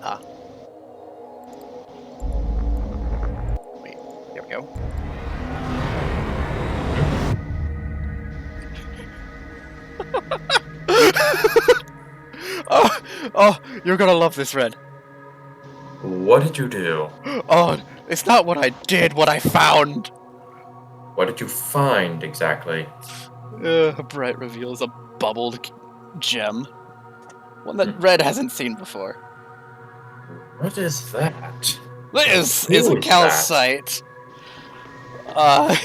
Ah. Wait, here we go. Oh, you're gonna love this, Red. What did you do? Oh, it's not what I did, what I found. What did you find exactly? Bright reveals a bubbled gem. One that Red hasn't seen before. What is that? This is Who a is that? calcite. Uh,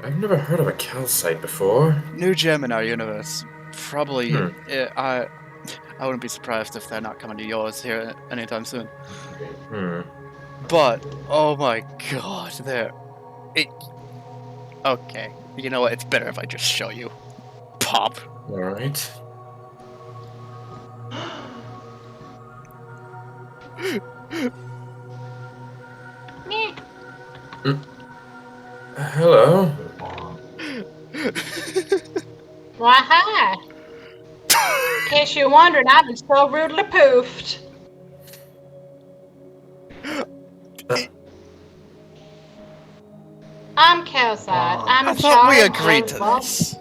I've never heard of a calcite before. new gem in our universe. Probably, Hmm. I wouldn't be surprised if they're not coming to yours here anytime soon. Hmm. But, oh my god, okay, you know what, it's better if I just show you. Pop. Alright. Hello. Why, hi. In case you're wondering, I've been so rudely poofed. I'm Calcite. I'm I in thought we charge agreed of, to well, this.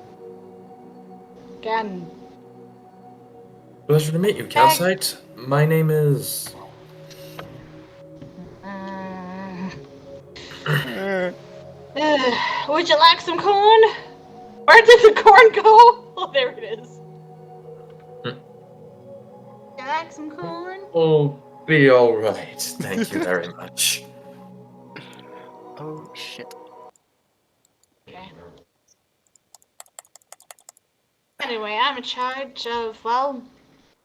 again, Pleasure to meet you, calcite. My name is... would you like some corn? Where did the corn go? Oh, there it is. Would you like some corn? Oh, be alright. Thank you very much. Oh shit. Okay. Anyway, I'm in charge of, well,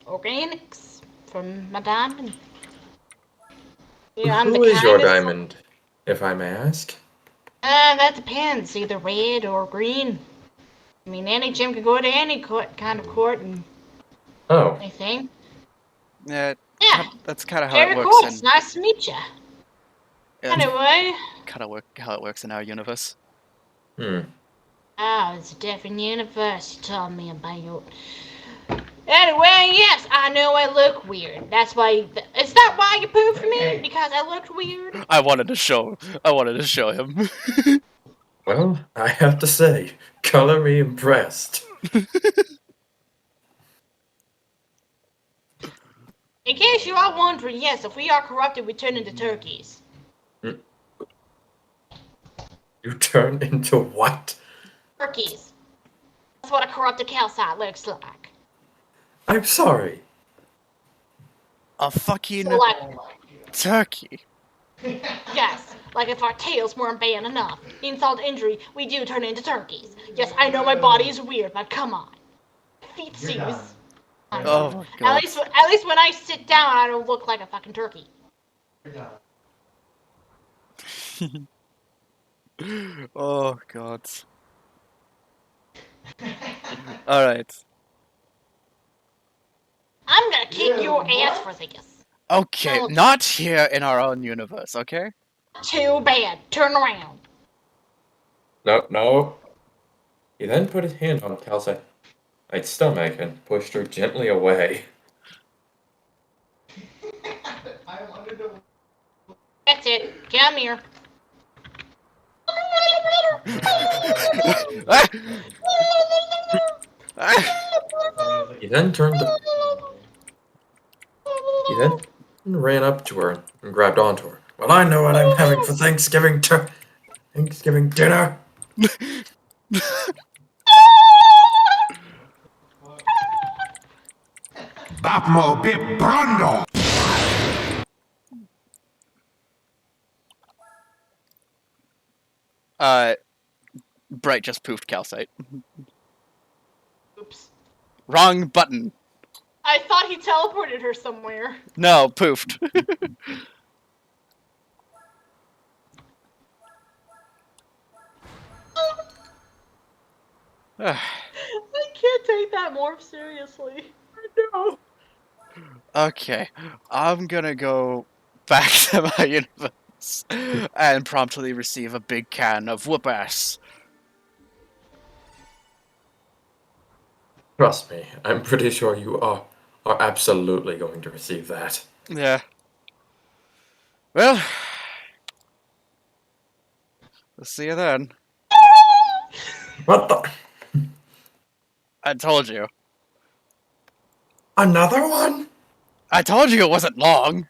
organics from my diamond. Yeah, I'm the Who is your kindest. diamond, if I may ask? That depends. Either red or green. I mean, any gym can go to any kind of court and Oh, anything. Yeah, Yeah, that's kind of how it Jerry works Court, in. it's nice to meet you. Yeah, Anyway, how it works in our universe. it's a different universe you told me about. Anyway, yes, I know I look weird. That's why. Is that why you pooped me? Because I looked weird? I wanted to show him. Well, I have to say, color me impressed. In case you are wondering, yes, if we are corrupted, we turn into turkeys. You turn into what? Turkeys. That's what a corrupted calcite looks like. I'm sorry. A fucking So, like, turkey. yes, like if our tails weren't bad enough. Insult to injury, we do turn into turkeys. Yes, I know my body is weird, but come on. Feet sees. Oh my god. At least when I sit down, I don't look like a fucking turkey. Oh god. Alright. I'm gonna kick your ass for this. Okay, Oh. not here in our own universe, okay? Too bad. Turn around. No, no. He then put his hand on calcite's stomach and pushed her gently away. That's it. Come here. Ah! Ah! He then He then ran up to her and grabbed onto her. Well, I know what I'm having for Thanksgiving dinner. Vamos, bit brando! Bright just poofed calcite. Oops. Wrong button. I thought he teleported her somewhere. No, poofed. I can't take that morph seriously. No. Okay, I'm gonna go back to my universe and promptly receive a big can of whoop ass. Trust me, I'm pretty sure you are are absolutely going to receive that. Yeah. Well, we'll see you then. What the? I told you. Another one? I told you it wasn't long.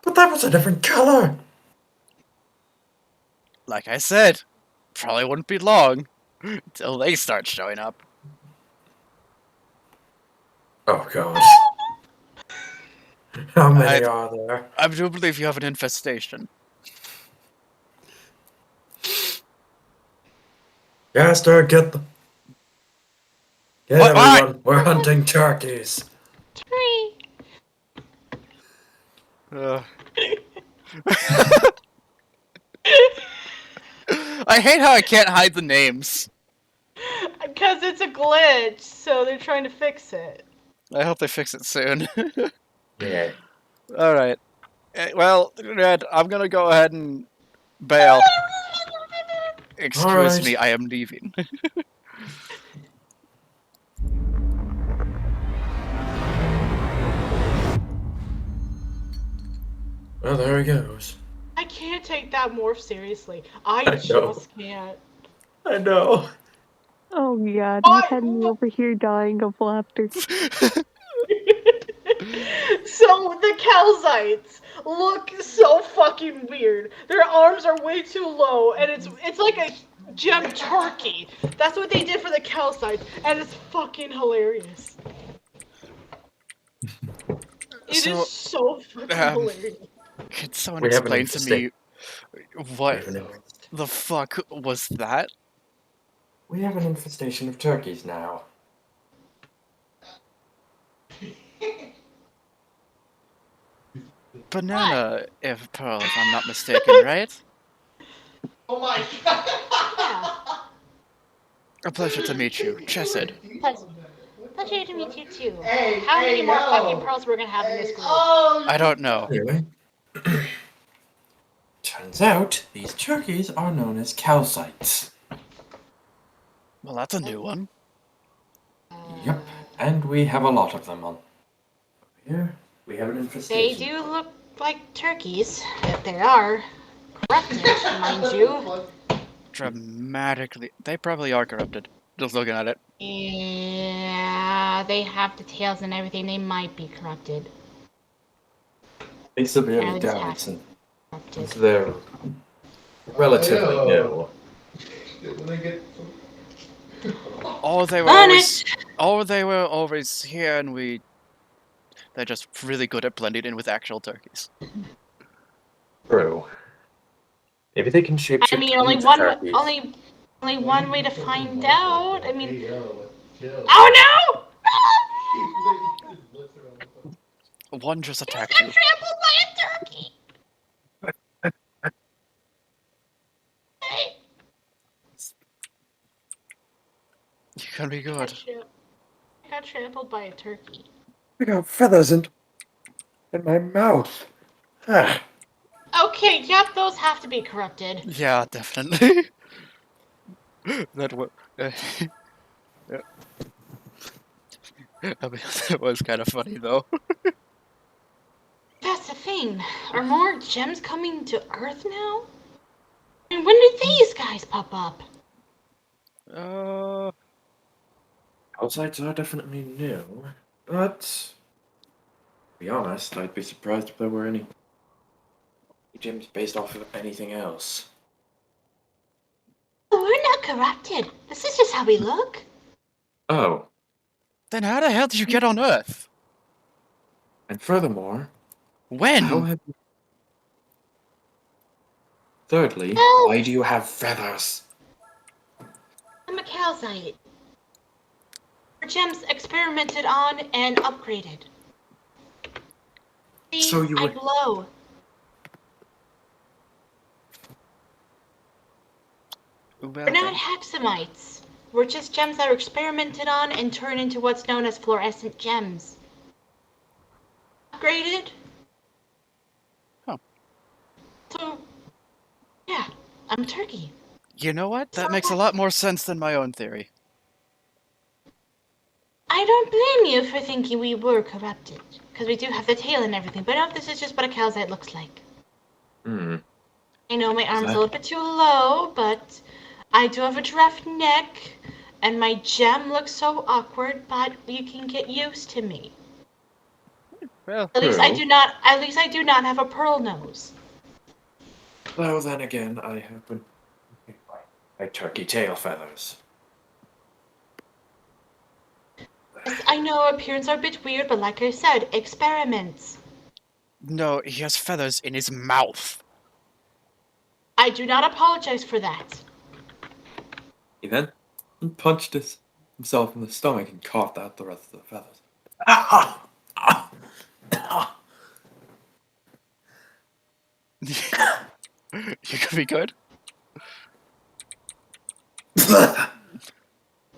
But that was a different color. Like I said, probably wouldn't be long until they start showing up. Oh god. How many I are there? I do believe you have an infestation. Gaster, get them. Get What? Why? everyone. We're hunting turkeys. Tree. Ugh. I hate how I can't hide the names. Because it's a glitch, so they're trying to fix it. I hope they fix it soon. Yeah. Alright. Well, Red, I'm gonna go ahead and bail. Excuse me, Alright. I am leaving. Well, there he goes. I can't take that morph seriously. I I know. just can't. I know. Oh god, Why? he had me over here dying of laughter. So the Kelsites look so fucking weird. Their arms are way too low, and it's like a gem turkey. That's what they did for the Kelsites, and it's fucking hilarious. It is so fucking hilarious. Can someone We have an explain to me what We have an the fuck was that? We have an infestation of turkeys now. Banana, if Pearl, if I'm not mistaken, right? Oh my god. A pleasure to meet you, Chesed. Pleasure to meet you too. How many more fucking pearls we're gonna have in this group? I don't know. Anyway. Turns out, these turkeys are known as calcites. Well, that's a new one. Yep, and we have a lot of them on. Here, we have an They infestation. do look like turkeys, if they are corrupted, mind you. Dramatically. They probably are corrupted. Just looking at it. Yeah, they have the tails and everything. They might be corrupted. They severely Alex doubt has since Corrupted. they're relatively new. Or they were On always, or they were always here, and they're just really good at blending in with actual turkeys. True. Maybe they can shapeshift I mean, only into one, turkeys. only one way to find out. I mean, oh no! One just Got attacked you. trampled by a turkey. You can be good. I got trampled by a turkey. I got feathers in my mouth. Ah. Okay, yep, those have to be corrupted. Yeah, definitely. That was. Yeah. I mean, that was kind of funny though. That's the thing. Are more gems coming to Earth now? And when did these guys pop up? Outsides are definitely new, but to be honest, I'd be surprised if there were any gems based off of anything else. Oh, we're not corrupted. This is just how we look. Oh, Then how the hell did you get on Earth? and furthermore, how When? have you... Thirdly, Oh. why do you have feathers? I'm a calcite. Our gems experimented on and upgraded. See, So you I would... glow. Well, We're not then. hexamites. We're just gems that are experimented on and turn into what's known as fluorescent gems. Upgraded. Huh. So, yeah, I'm a turkey. You know what? That makes a lot more sense than my own theory. I don't blame you for thinking we were corrupted, because we do have the tail and everything, but no, this is just what a calzite looks like. Hmm. I know my Is arm's that- a little bit too low, but I do have a giraffe neck, and my gem looks so awkward, but you can get used to me. Well, At least I True. do not. At least I do not have a pearl nose. Though then again, I have been my turkey tail feathers. Yes, I know appearances are a bit weird, but like I said, experiments. no, he has feathers in his mouth. I do not apologize for that. He then punched himself in the stomach and coughed out the rest of the feathers. Ah! Ah! Ah! You could be good.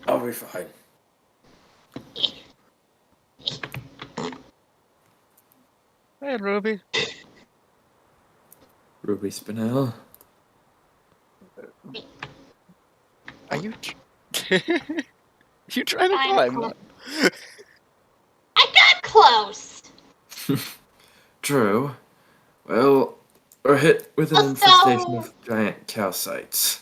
I'll be fine. Hey, Ruby. Ruby Spinell. Are you? You trying to I'm climb close. that? I got close. True. Well, we're hit with an Oh, infestation so- of giant calcites.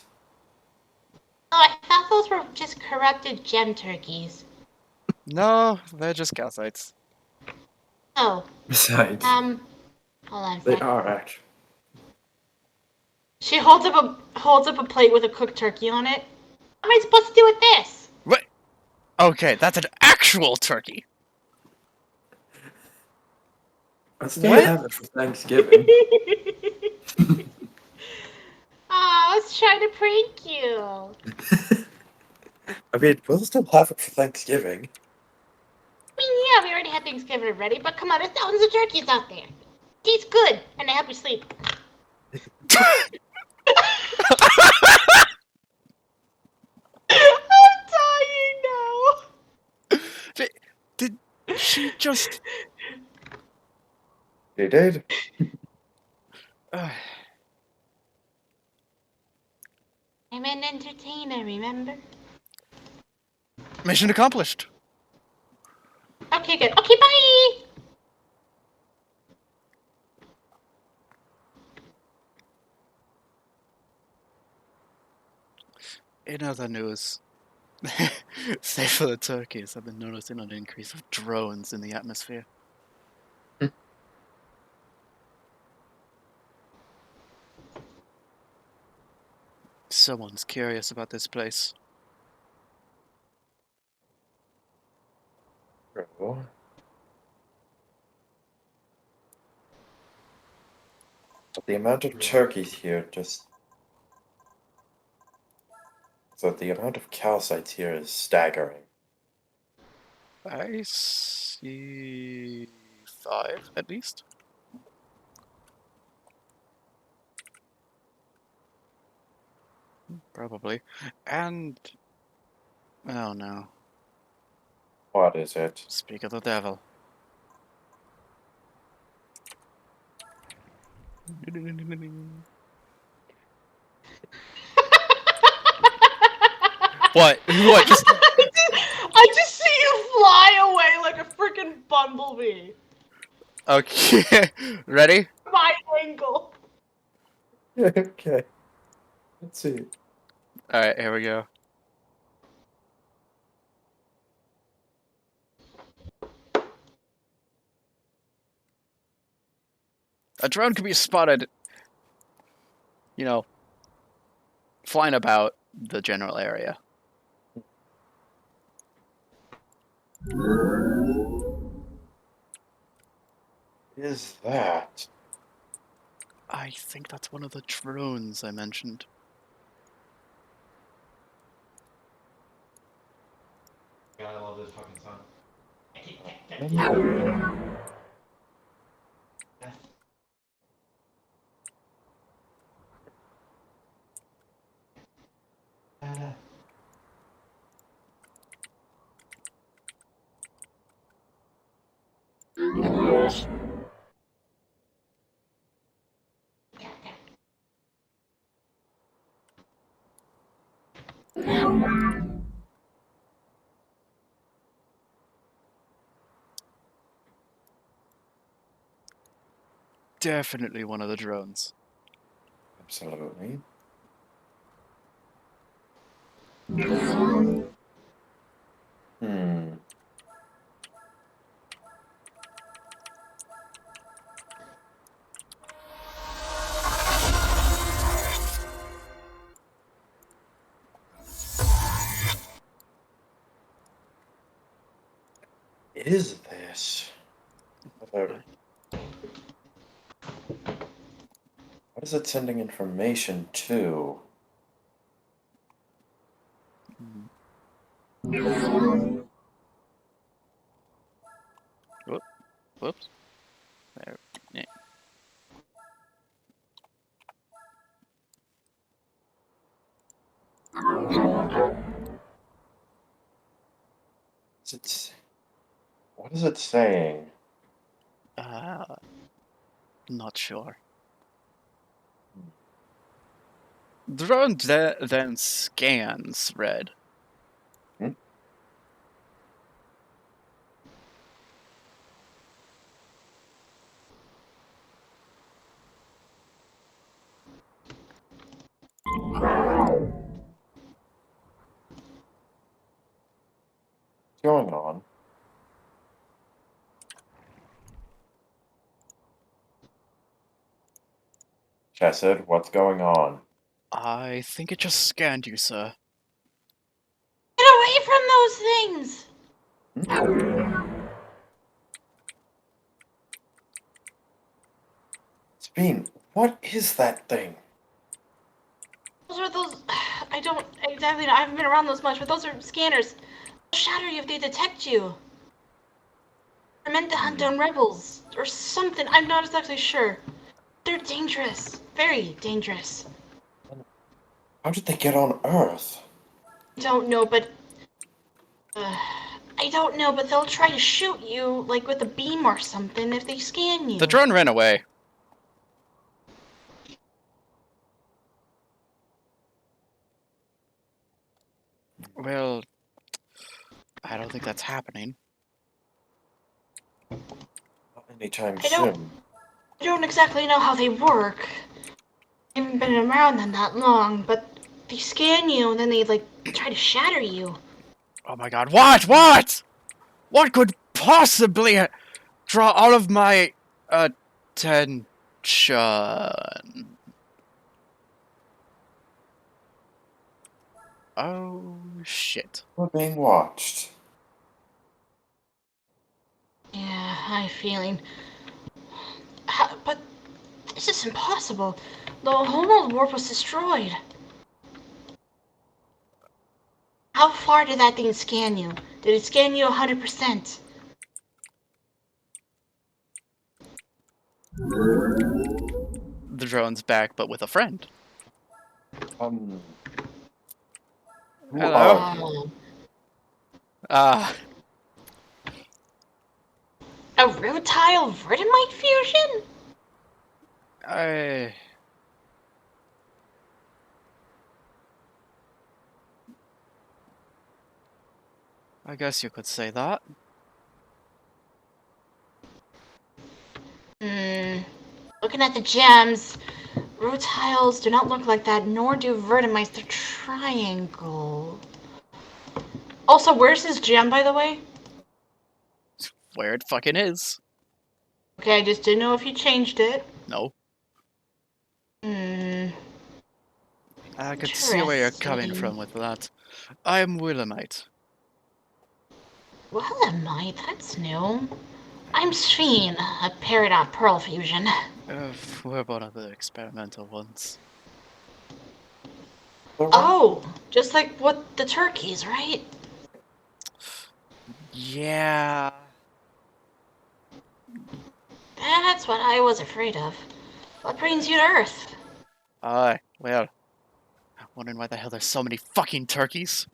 Oh, I thought those were just corrupted gem turkeys. No, they're just calcites. Oh, Besides, hold on a they sec. are actually. She holds up a plate with a cooked turkey on it. What am I supposed to do with this? What? Okay, that's an actual turkey. I still What? have it for Thanksgiving. I was trying to prank you. I mean, we'll still have it for Thanksgiving. I mean, yeah, we already had Thanksgiving already, but come on, there's thousands of turkeys out there. Tastes good, and they help you sleep. I'm dying now. Did she just? You did? I'm an entertainer, remember? Mission accomplished. Okay, good. Okay, bye! In other news, save for the turkeys, I've been noticing an increase of drones in the atmosphere. Someone's curious about this place. True. But the amount of turkeys here just. So the amount of calcites here is staggering. I see 5 at least. Probably. And oh no. What is it? Speak of the devil. What? What? Just I just see you fly away like a freaking bumblebee. okay. Ready? My angle. Okay. Let's see. All right, here we go. A drone can be spotted, you know, flying about the general area. Is that? I think that's one of the drones I mentioned. God, I love this fucking song. definitely one of the drones. Absolutely. Hmm. Is this? What is it sending information to? Whoops. There. Yeah. What is it saying? Not sure. Drone then scans red. Hmm? What's going on? Chesed, what's going on? I think it just scanned you, sir. Get away from those things! Sabine, what is that thing? Those are those. I don't exactly know. I haven't been around those much, but those are scanners. They'll shatter you if they detect you. They're meant to hunt down rebels or something. I'm not exactly sure. They're dangerous. Very dangerous. How did they get on Earth? I don't know, but. I don't know, but they'll try to shoot you, like with a beam or something, if they scan you. The drone ran away. Well, I don't think that's happening. Not anytime I don't- soon. I don't exactly know how they work. I haven't been around them that long, but they scan you and then they, like, try to shatter you. Oh my god, what? What? What could possibly draw all of my attention? Oh, shit. We're being watched. Yeah, I have a feeling. But this is impossible. The homeworld warp was destroyed. How far did that thing scan you? Did it scan you 100%? The drone's back, but with a friend. Who Hello. are you? Oh. Ah, A rutile vertimite fusion? I guess you could say that. Looking at the gems, rutiles do not look like that, nor do vertimites. They're triangle. Also, where's his gem, by the way? Where it fucking is. Okay, I just didn't know if you changed it. No. Hmm. I could see where you're coming Interesting. from with that. I'm Willamite. Willamite, that's new. I'm Sphene, a peridot pearl fusion. We're one of the experimental ones. Oh, just like what the turkeys, right? Yeah. That's what I was afraid of. What brings you to Earth? Well, wondering why the hell there's so many fucking turkeys.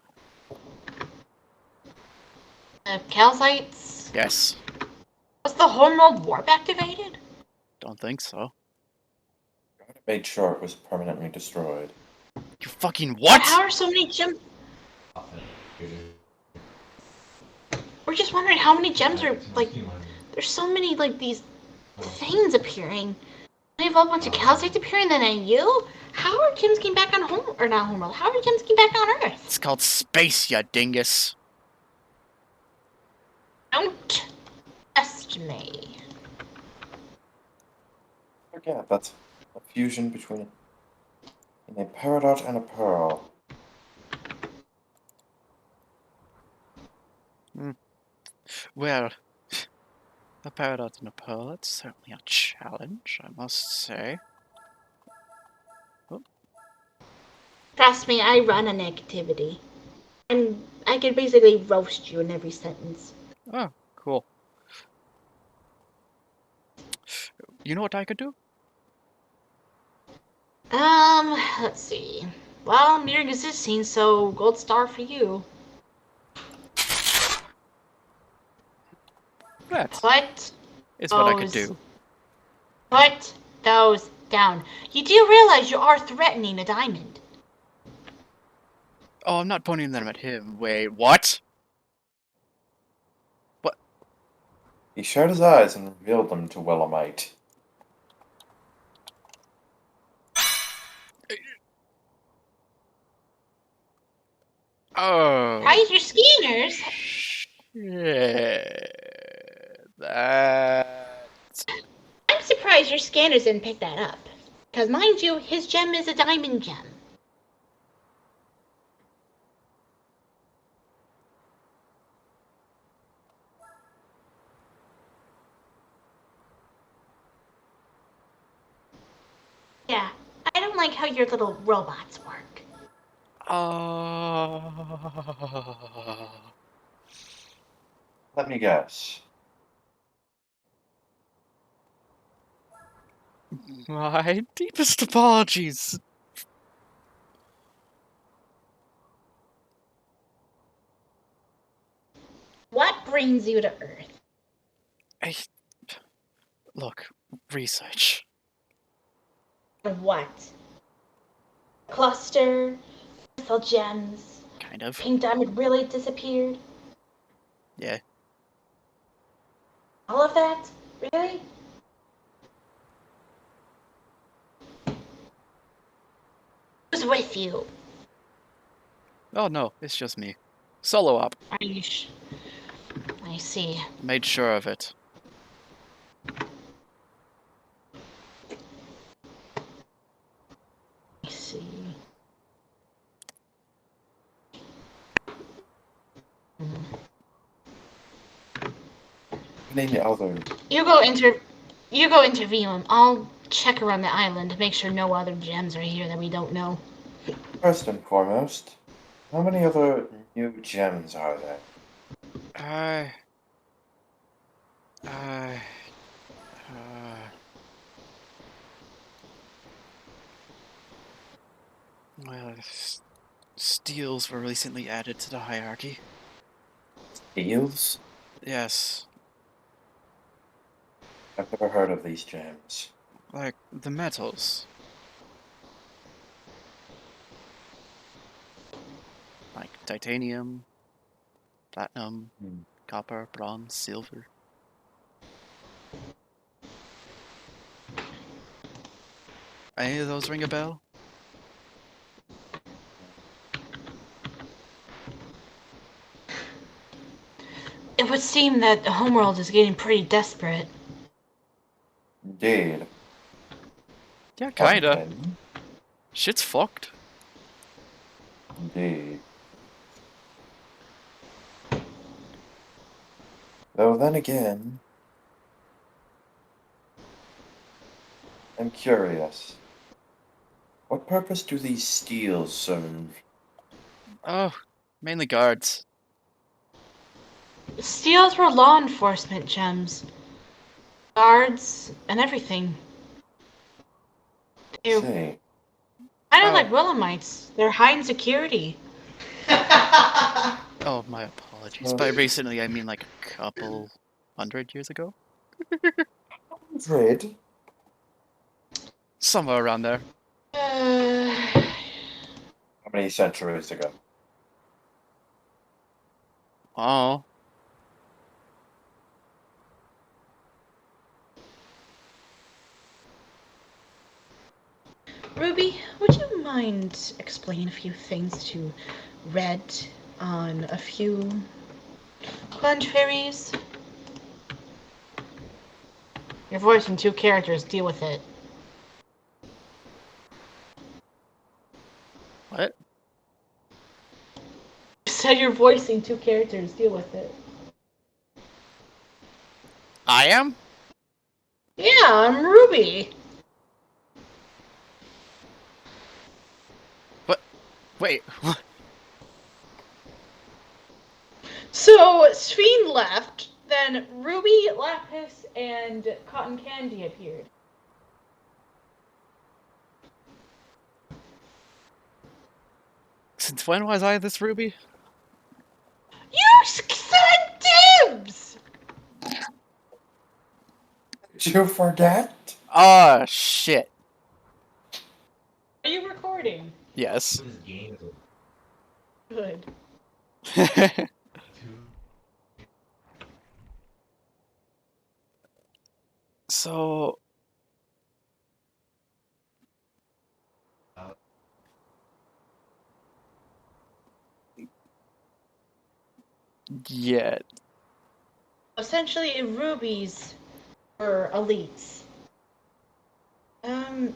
Calcites? Yes. Was the homeworld warp activated? Don't think so. God made sure it was permanently destroyed. You fucking But what? how are so many gems? We're just wondering how many gems are, like, there's so many, like, these things appearing. We have a bunch of calcites appearing, then you? How are gems getting back on home or not homeworld? How are gems getting back on Earth? It's called space, you dingus. Don't test me. Yeah, that's a fusion between a peridot and a pearl. Well, a peridot and a pearl, that's certainly a challenge, I must say. Trust me, I run a negativity. And I can basically roast you in every sentence. Oh, cool. You know what I could do? Let's see. Well, mere existing, so gold star for you. That Put is what I could those, do. put those down. You do realize you are threatening a diamond. Oh, I'm not pointing them at him. Wait, what? He shut his eyes and revealed them to Willamite. Oh. Hide your scanners. Shit. That. I'm surprised your scanners didn't pick that up. Because mind you, his gem is a diamond gem. Yeah, I don't like how your little robots work. Let me guess. My deepest apologies. What brings you to Earth? I, look, research. What? Cluster? Crystal gems? Kind of. Pink diamond really disappeared? Yeah. All of that? Really? Who's with you? Oh no, it's just me. Solo op. Are you I see. Made sure of it. I see. Name the other. You go interview him. I'll check around the island to make sure no other gems are here that we don't know. First and foremost, how many other new gems are there? I. I. Uh, well, steels were recently added to the hierarchy. Eels? Yes, I've never heard of these gems. like the metals. Like titanium, platinum, Hmm. copper, bronze, silver. Any of those ring a bell? It would seem that the homeworld is getting pretty desperate. Indeed. Yeah, Well kinda. then, Shit's fucked. indeed. Though then again, I'm curious. What purpose do these steels serve? Oh, mainly guards. Steals were law enforcement gems. Guards and everything. They're Say, kind of Oh, like Willamites. They're high in security. oh, my apologies. uh, By recently, I mean like a couple 100 years ago? Fred, Somewhere around there. Uh, how many centuries ago? Oh, Ruby, would you mind explaining a few things to Red on a few contraries? You're voicing two characters, deal with it. What? You said you're voicing two characters, deal with it. I am? Yeah, I'm Ruby. What? Wait. So, Sphene left, then Ruby, Lapis, and Cotton Candy appeared. Since when was I this Ruby? You said dibs! Did you forget? Ah, shit. Are you recording? Yes. This game is Good. too. So... Yeah. Essentially, rubies are elites.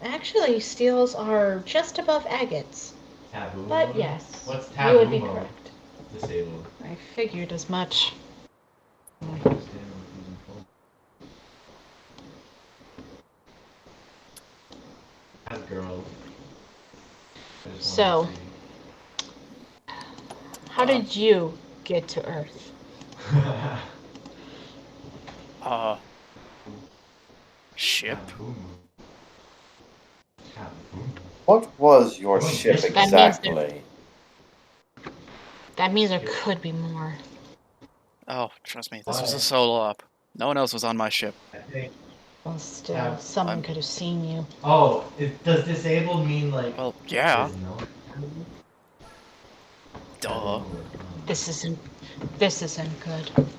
Actually, steels are just above agates. Taboo But mode? yes, What's you taboo would be mode? correct. Disabled. I figured as much. I don't understand what using phone. As girls. I just So, wanted how did you get to Earth? to see. Ship? Taboo mode. Taboo. What was your Going ship fishing. That means exactly? That means there could be more. Oh, trust me, this was a Why? solo op. No one else was on my ship. I think. Well, still, Yeah, someone I'm- could have seen you. Oh, does disabled mean like? Well, yeah. There's no. Duh. This isn't good. Okay.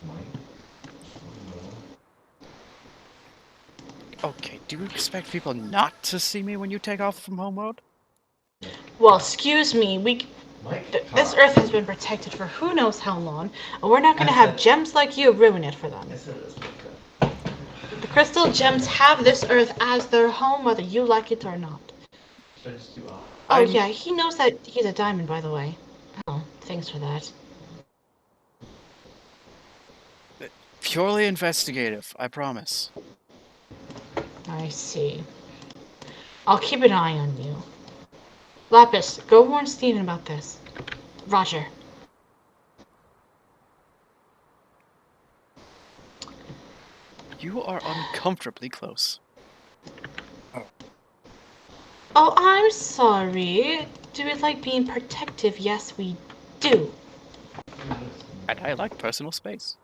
Mike? Okay, do you expect people not to see me when you take off from home mode? Well, excuse me, Mike? this Earth has been protected for who knows how long, and we're not going to I have said- gems like you ruin it for them. I said this was good. The crystal gems have this Earth as their home, whether you like it or not. Should I just do off? Oh I'm- yeah, he knows that he's a diamond, by the way. Oh, thanks for that. Purely investigative, I promise. I see. I'll keep an eye on you. Lapis, go warn Steven about this. Roger. You are uncomfortably close. Oh, I'm sorry. Do we like being protective? Yes, we do. And I like personal space.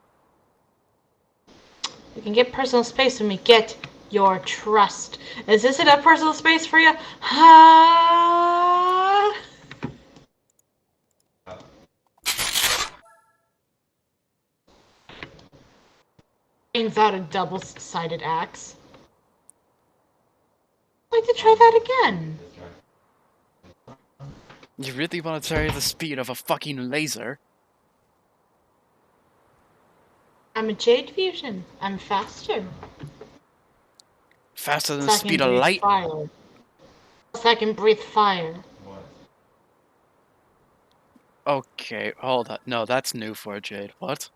We can get personal space when we get your trust. Is this enough personal space for you? Ha! Ain't that a double-sided axe? I'd like to try that again. You really want to try the speed of a fucking laser? I'm a Jade Fusion. I'm faster. Faster than the Plus I can speed of breathe light? Fire. Plus I can breathe fire. What? Okay, hold on. No, that's new for Jade. What?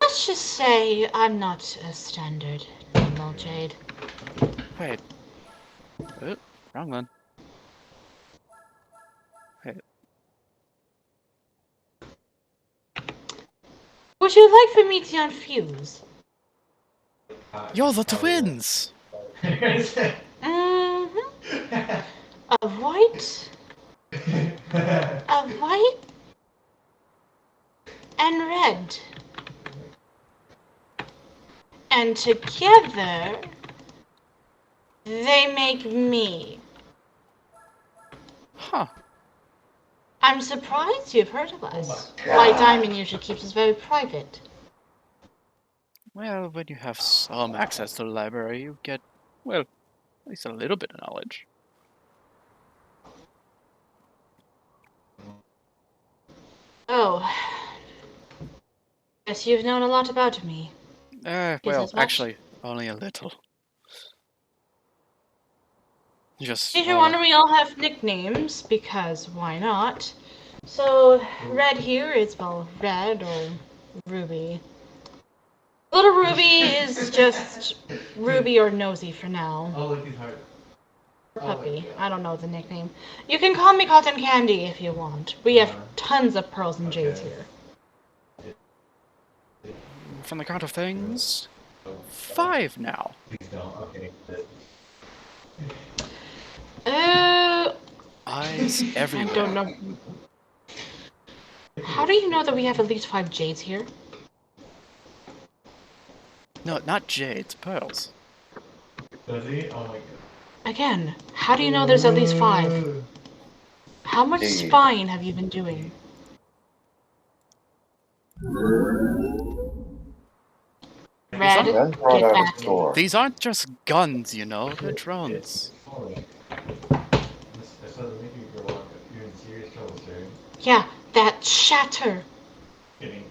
Let's just say I'm not a standard normal Jade. Wait. Wrong one. Wait. Would you like for me to unfuse? You're the twins! Mm-hmm. A white, and red. And together, they make me. Huh. I'm surprised you've heard of us. White Diamond usually keeps us very private. Well, when you have some access to the library, you get, well, at least a little bit of knowledge. Oh. Guess you've known a lot about me. Is Well, as much? actually, only a little. Just, If you're wondering, we all have nicknames, because why not? So, Red here is spelled Red or Ruby. Little Ruby is just Ruby or Nosy for now. Oh, look, he's hard. Or Puppy. I don't know the nickname. You can call me Cotton Candy if you want. We have tons of pearls and jades here. from the count of things, 5 now. Please don't. Okay. Eyes I everywhere. don't know. How do you know that we have at least 5 jades here? No, not jades, pearls. Does he? Oh my god. Again, how do you know there's at least 5? How much Indeed. spying have you been doing? Red, Then brought get out back. a sword. These aren't just guns, you know, they're drones. Falling. This doesn't make you grow up. You're in serious trouble, sir. Yeah, that shatter. Kidding.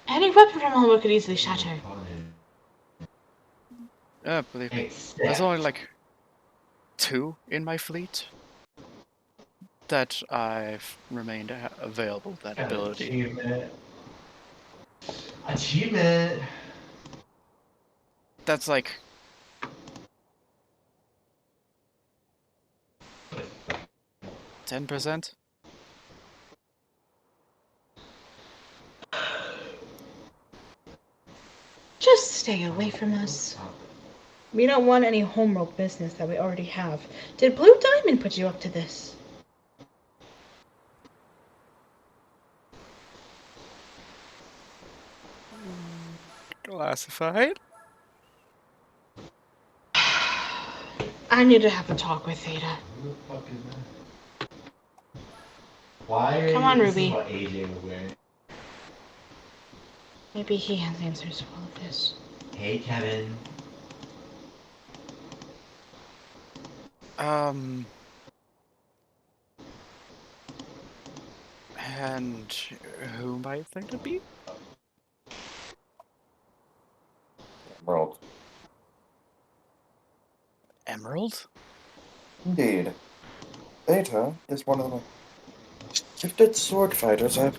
Any weapon from Homework could easily shatter. Believe me, Except. there's only like 2 in my fleet that I've remained available, that ability. Achievement. Achievement. That's like 10%. Just stay away from us. We don't want any homework business that we already have. Did Blue Diamond put you up to this? Classified? I need to have a talk with Theta. Who the fuck is that? Why are Come you on, this is Ruby. what AJ was wearing? Maybe he has answers to all of this. Hey, Kevin. And who might think to be? Emerald. Emerald? Indeed. Theta is one of the most gifted sword fighters I've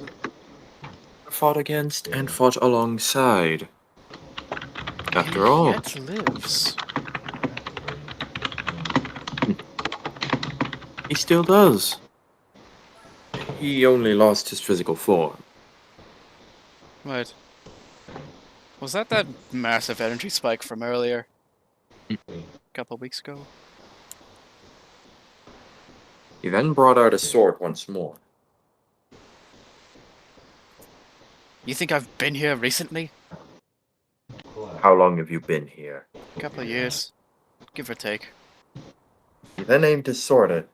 fought against and fought alongside. After And all, yet lives. he still does. He only lost his physical form. Wait. Was that massive energy spike from earlier? A couple weeks ago? He then brought out a sword once more. You think I've been here recently? How long have you been here? A couple of years. Give or take. He then aimed his sword at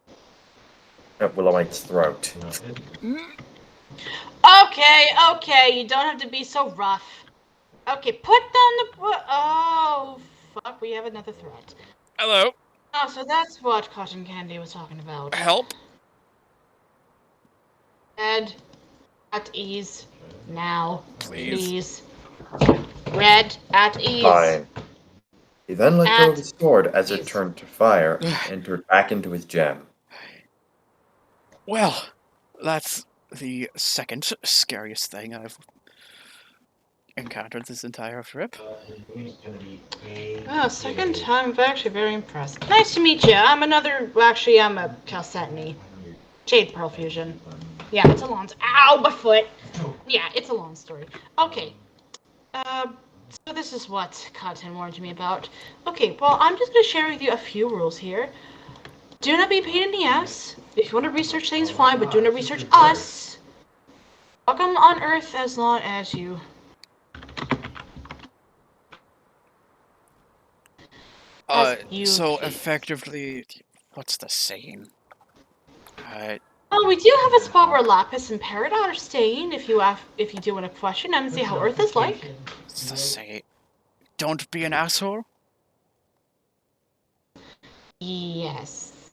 Willowite's throat. Okay, you don't have to be so rough. Okay, put down the... Oh, fuck, we have another threat. Hello. Oh, so that's what Cotton Candy was talking about. Help. Red, at ease. Now. Please. Red, at ease. Fine. He then let go of At his sword as it ease. turned to fire and entered back into his gem. Well, that's the second scariest thing I've encountered this entire trip. Oh, second time. I'm actually very impressed. Nice to meet you. I'm a Chalcedony. Jade Pearl Fusion. Yeah, it's a long... Ow, my foot! Yeah, it's a long story. Okay. So this is what Cotton warned me about. Okay, well, I'm just going to share with you a few rules here. Do not be a pain in the ass. If you want to research things, fine, but do not research us. Welcome on Earth as long as you... So please. effectively, what's the saying? Oh, we do have a spot where Lapis and Peridot are staying. If you do want to question them and see how Earth is like. What's to say? Don't be an asshole? Yes.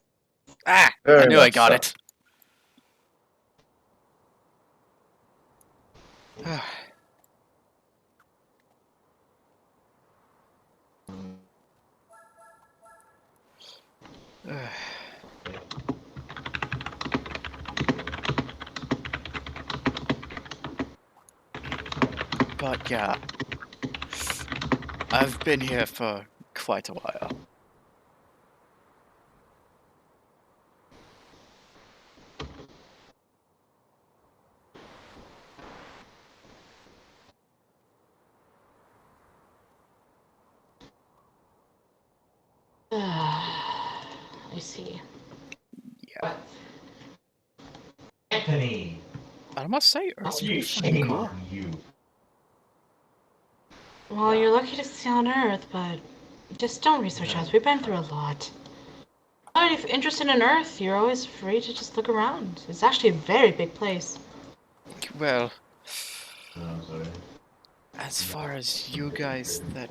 Ah! I Very knew I much got so. it. But yeah, I've been here for quite a while. I see. Yeah. Anthony! I must say, Earth's pretty You fucking shame cool. on you. Well, you're lucky to stay on Earth, but just don't research us. We've been through a lot. But if you're interested in Earth, you're always free to just look around. It's actually a very big place. Well, No, I'm sorry. as far as you guys, that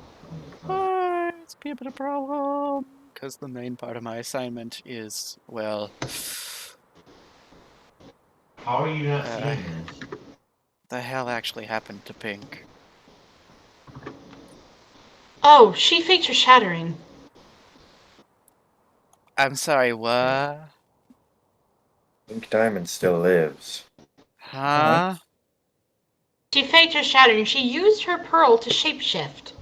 might be a bit of a problem. Because the main part of my assignment is, well, How are you not uh, seeing this? the hell actually happened to Pink? Oh, she faked her shattering. I'm sorry, what? Pink Diamond still lives. Huh? She faked her shattering. She used her pearl to shapeshift.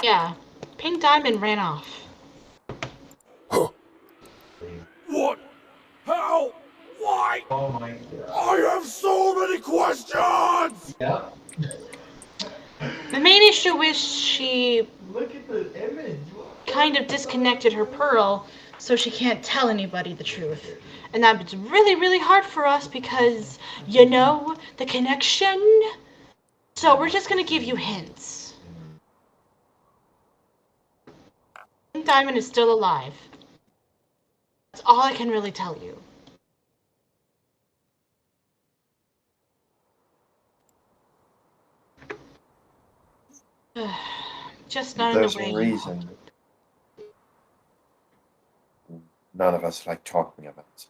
Yeah. Pink Diamond ran off. What? How? Why? Oh my god. I have so many questions! Yep. The main issue is she Look at the image. kind of disconnected her pearl, so she can't tell anybody the truth. And that's really, really hard for us because, you know, the connection. So we're just gonna give you hints. Pink Diamond is still alive. That's all I can really tell you. Just not in the There's way a you reason none of us like talking about it.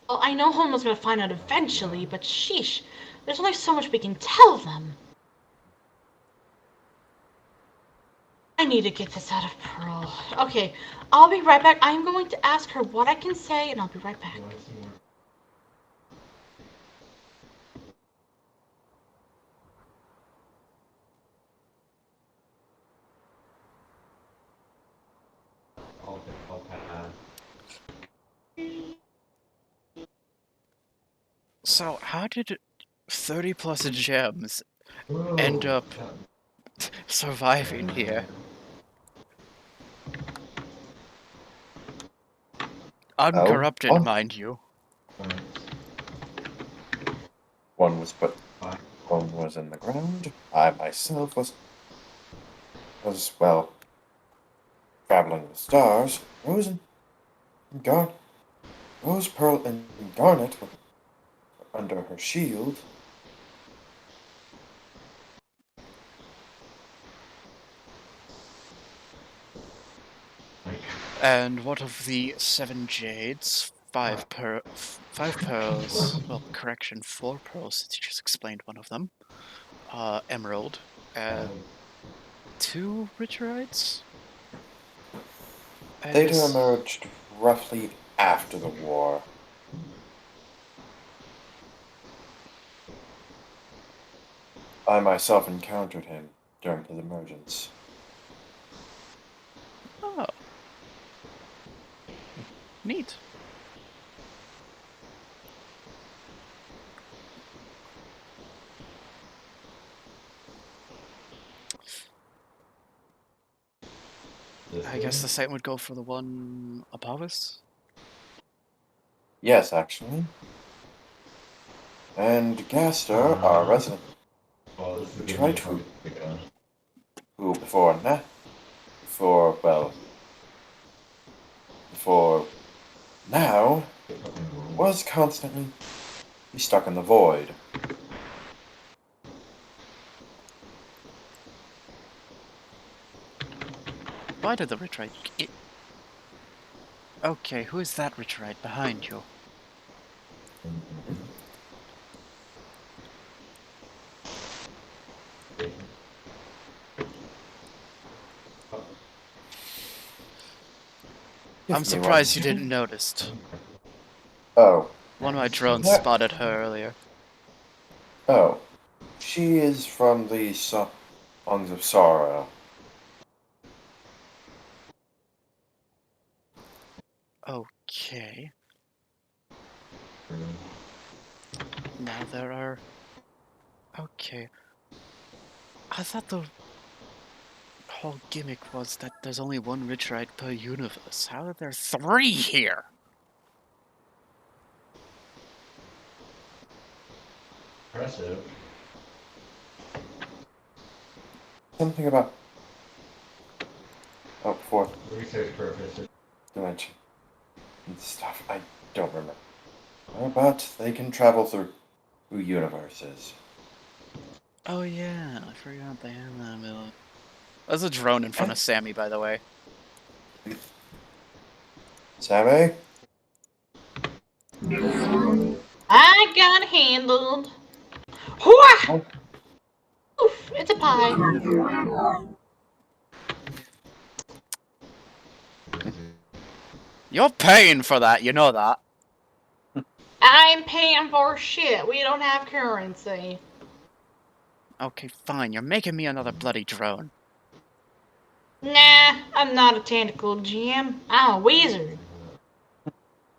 Well, I know Homer's gonna find out eventually, but sheesh, there's only so much we can tell them. I need to get this out of Pearl. Okay, I'll be right back. I'm going to ask her what I can say, and I'll be right back. You want some more? I'll pass. So, how did 30 plus gems end up surviving here? Uncorrupted, one, mind you. one was put, one was in the ground. I myself was well, traveling the stars. Rose, Pearl, and Garnet were under her shield. And what of the 7 jades? 5 pearls. Well, correction, 4 pearls, since you just explained one of them. Emerald. And 2 Richerites? And Data emerged roughly after the war. I myself encountered him during his emergence. Oh. Neat. I guess the same would go for the one above us? Yes, actually. And Gaster, our resident, Well, this is tried to, who before now was constantly be stuck in the void. Why did the Ritrite... Okay, who is that Ritrite behind you? I'm Give me one surprised you second. didn't notice. Oh, One of my drones Yeah. spotted her earlier. oh. She is from the Songs of Sorrow. Okay. Now there are... Okay. I thought the whole gimmick was that there's only one Ritrite per universe. How are there 3 here? Impressive. Something about fourth Research purposes. dimension and stuff. I don't remember. But they can travel through universes. Oh yeah, I forgot they have that ability. There's a drone in front of Sammy, by the way. Sammy? I got handled. Hooah! Oh. Oof, it's a pie. You're paying for that, you know that. I'm paying for shit. We don't have currency. Okay, fine, you're making me another bloody drone. Nah, I'm not a tentacle Jim. I'm a wizard.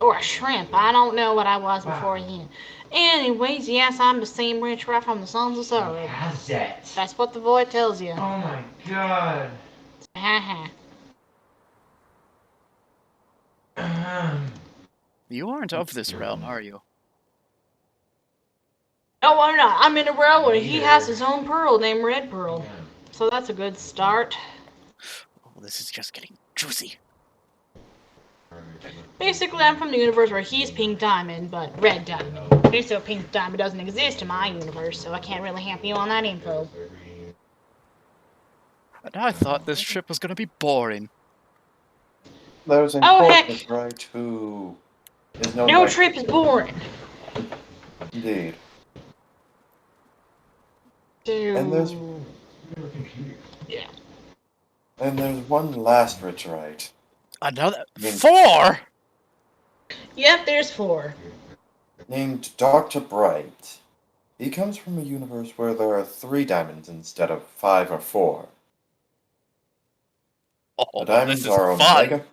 Or a shrimp. I don't know what I was before then. Anyways, yes, I'm the same rich right from the Sons of Sorrow. Has that? That's what the void tells you. Oh my god. Haha. You aren't of this realm, are you? No, I'm not. I'm in a realm where he has his own pearl named Red Pearl. So that's a good start. Oh, this is just getting juicy. Basically, I'm from the universe where he's Pink Diamond, but Red Diamond. Also, Pink Diamond doesn't exist in my universe, so I can't really help you on that info. And I thought this trip was gonna be boring. There's a Oh, heck. fourth right who is known No by trip is boring. indeed. So, there's- yeah. And there's one last Richerite. Another... Named- 4?! Yep, there's 4. Named Dr. Bright. He comes from a universe where there are 3 diamonds instead of 5 or 4. Oh, The diamonds this is are fun! Omega.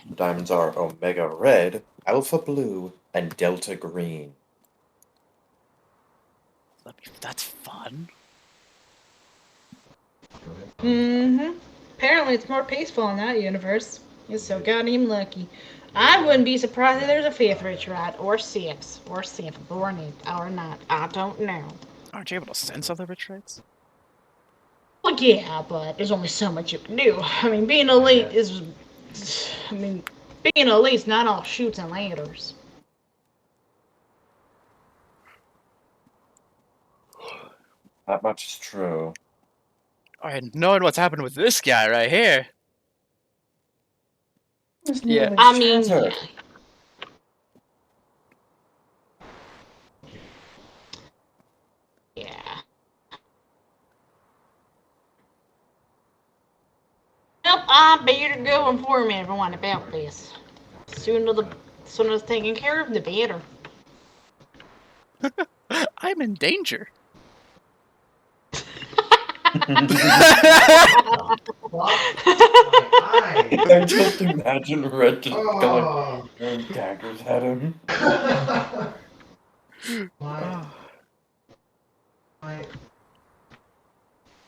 The diamonds are Omega Red, Alpha Blue, and Delta Green. That's fun. Mm-hmm. Apparently, it's more peaceful in that universe. You're so goddamn lucky. I wouldn't be surprised if there's a 5th Richard, or 6th, or 7th, or 8th, or not. I don't know. Aren't you able to sense other Ritrites? Well, yeah, but there's only so much you can do. I mean, being elite is... I mean, being elite's not all shoots and ladders. That much is true. And knowing what's happened with this guy right here. Yeah. I mean, yeah. Yeah. Well, I better go inform everyone about this. Sooner the taken care of, the better. I'm in danger. I just imagine Red just going and daggers at him.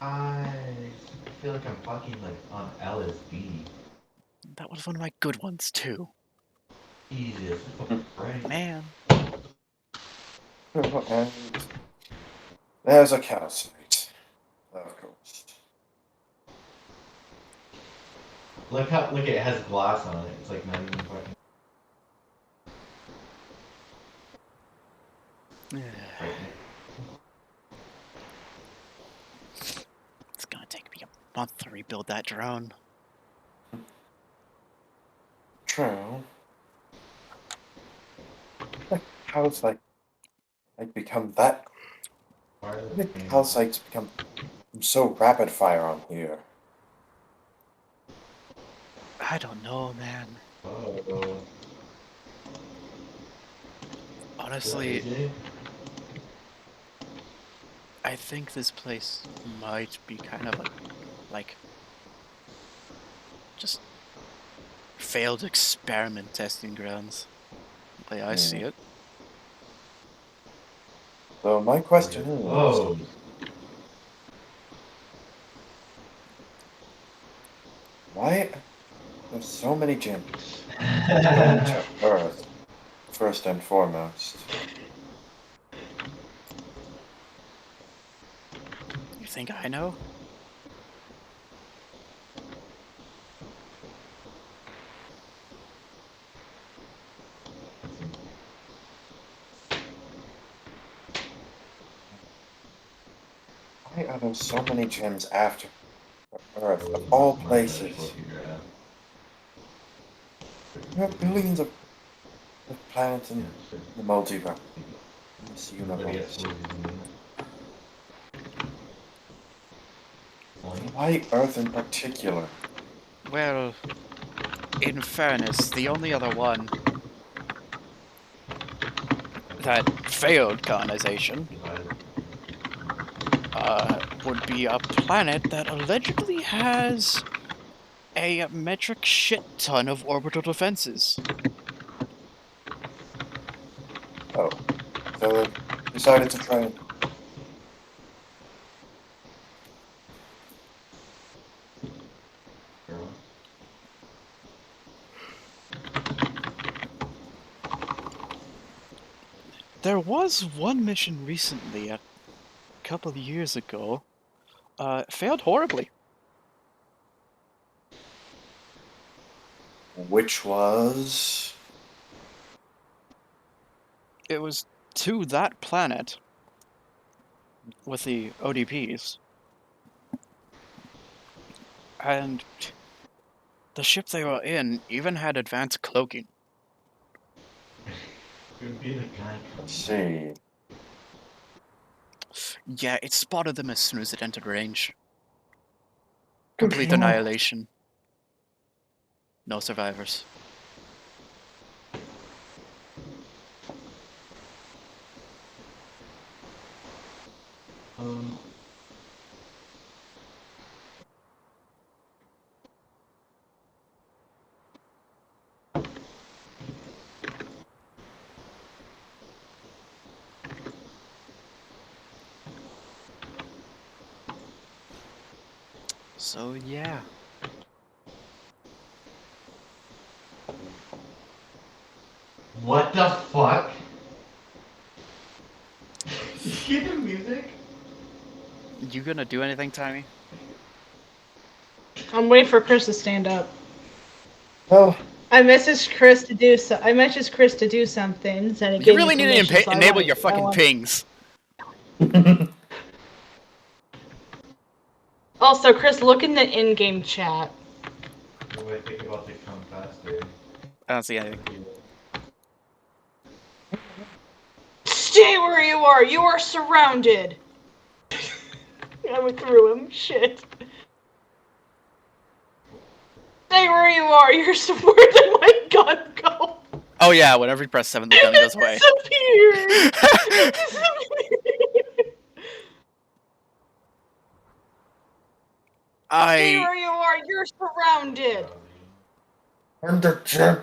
I feel like I'm fucking like on LSD. That was one of my good ones too. Jesus. Right. Man. And there's a calcite. Of course. Look, it has glass on it. It's like not even fucking. Frightening. It's gonna take me a month to rebuild that drone. True. How it's like become that? Why are How the did pain? calcites become so rapid fire on here? I don't know, man. Oh, Honestly, AJ? I think this place might be kind of a, like, just failed experiment testing grounds. The way I see it. So my question is, Oh, why there's so many gyms going to Earth first and foremost? You think I know? Why are there so many gyms after Earth, of all my gosh, places? look at your ass. There are billions of planets Yeah, in shit. the multiverse, in this Everybody gets universe. poisoned. Point. Why Earth in particular? Well, in fairness, the only other one that failed colonization Divided. would be a planet that allegedly has a metric shit ton of orbital defenses. Oh, so they decided to try and Girl. There was one mission recently, a couple of years ago, failed horribly. which was It was to that planet with the ODPs, and the ship they were in even had advanced cloaking. Could be the guy let's coming. see. Yeah, it spotted them as soon as it entered range. Good Complete lord. annihilation. No survivors. Um, So yeah. what the fuck? You hear the music? You gonna do anything, Timmy? I'm waiting for Chris to stand up. Well, I messaged Chris to do something, and it You gave me really need to permission, so I enable want your to. I fucking want. pings. Also, Chris, look in the in-game chat. What do I think about to come faster? I don't see anything. Stay where you are. You are surrounded. I went through him. Shit. Stay where you are. You're where did my gun go? Oh yeah, whenever you press 7, the gun It goes away. disappeared. It disappeared. Stay I where you are. You're surrounded. and the gym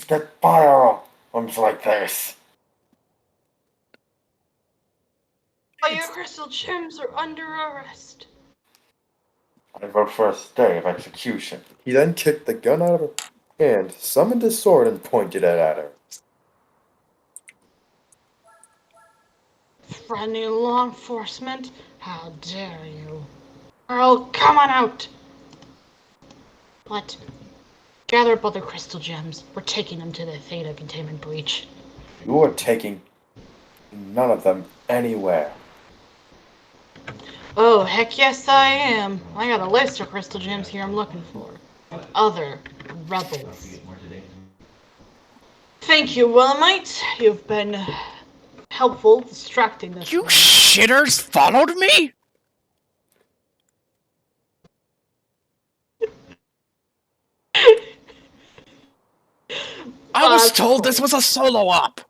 get firearms like this. All your crystal gems are under arrest. I vote for a stay of execution. He then kicked the gun out of her hand, summoned his sword, and pointed it at her. Friendly law enforcement? How dare you? Earl, come on out! What? Gather up all the crystal gems. We're taking them to the Theta containment breach. You are taking None of them anywhere. Oh, heck yes I am. I got a list of crystal gems here I'm looking for. And other rebels. Thank you, Willemite. You've been helpful distracting this You one. shitters followed me? I was Of told this course. was a solo op.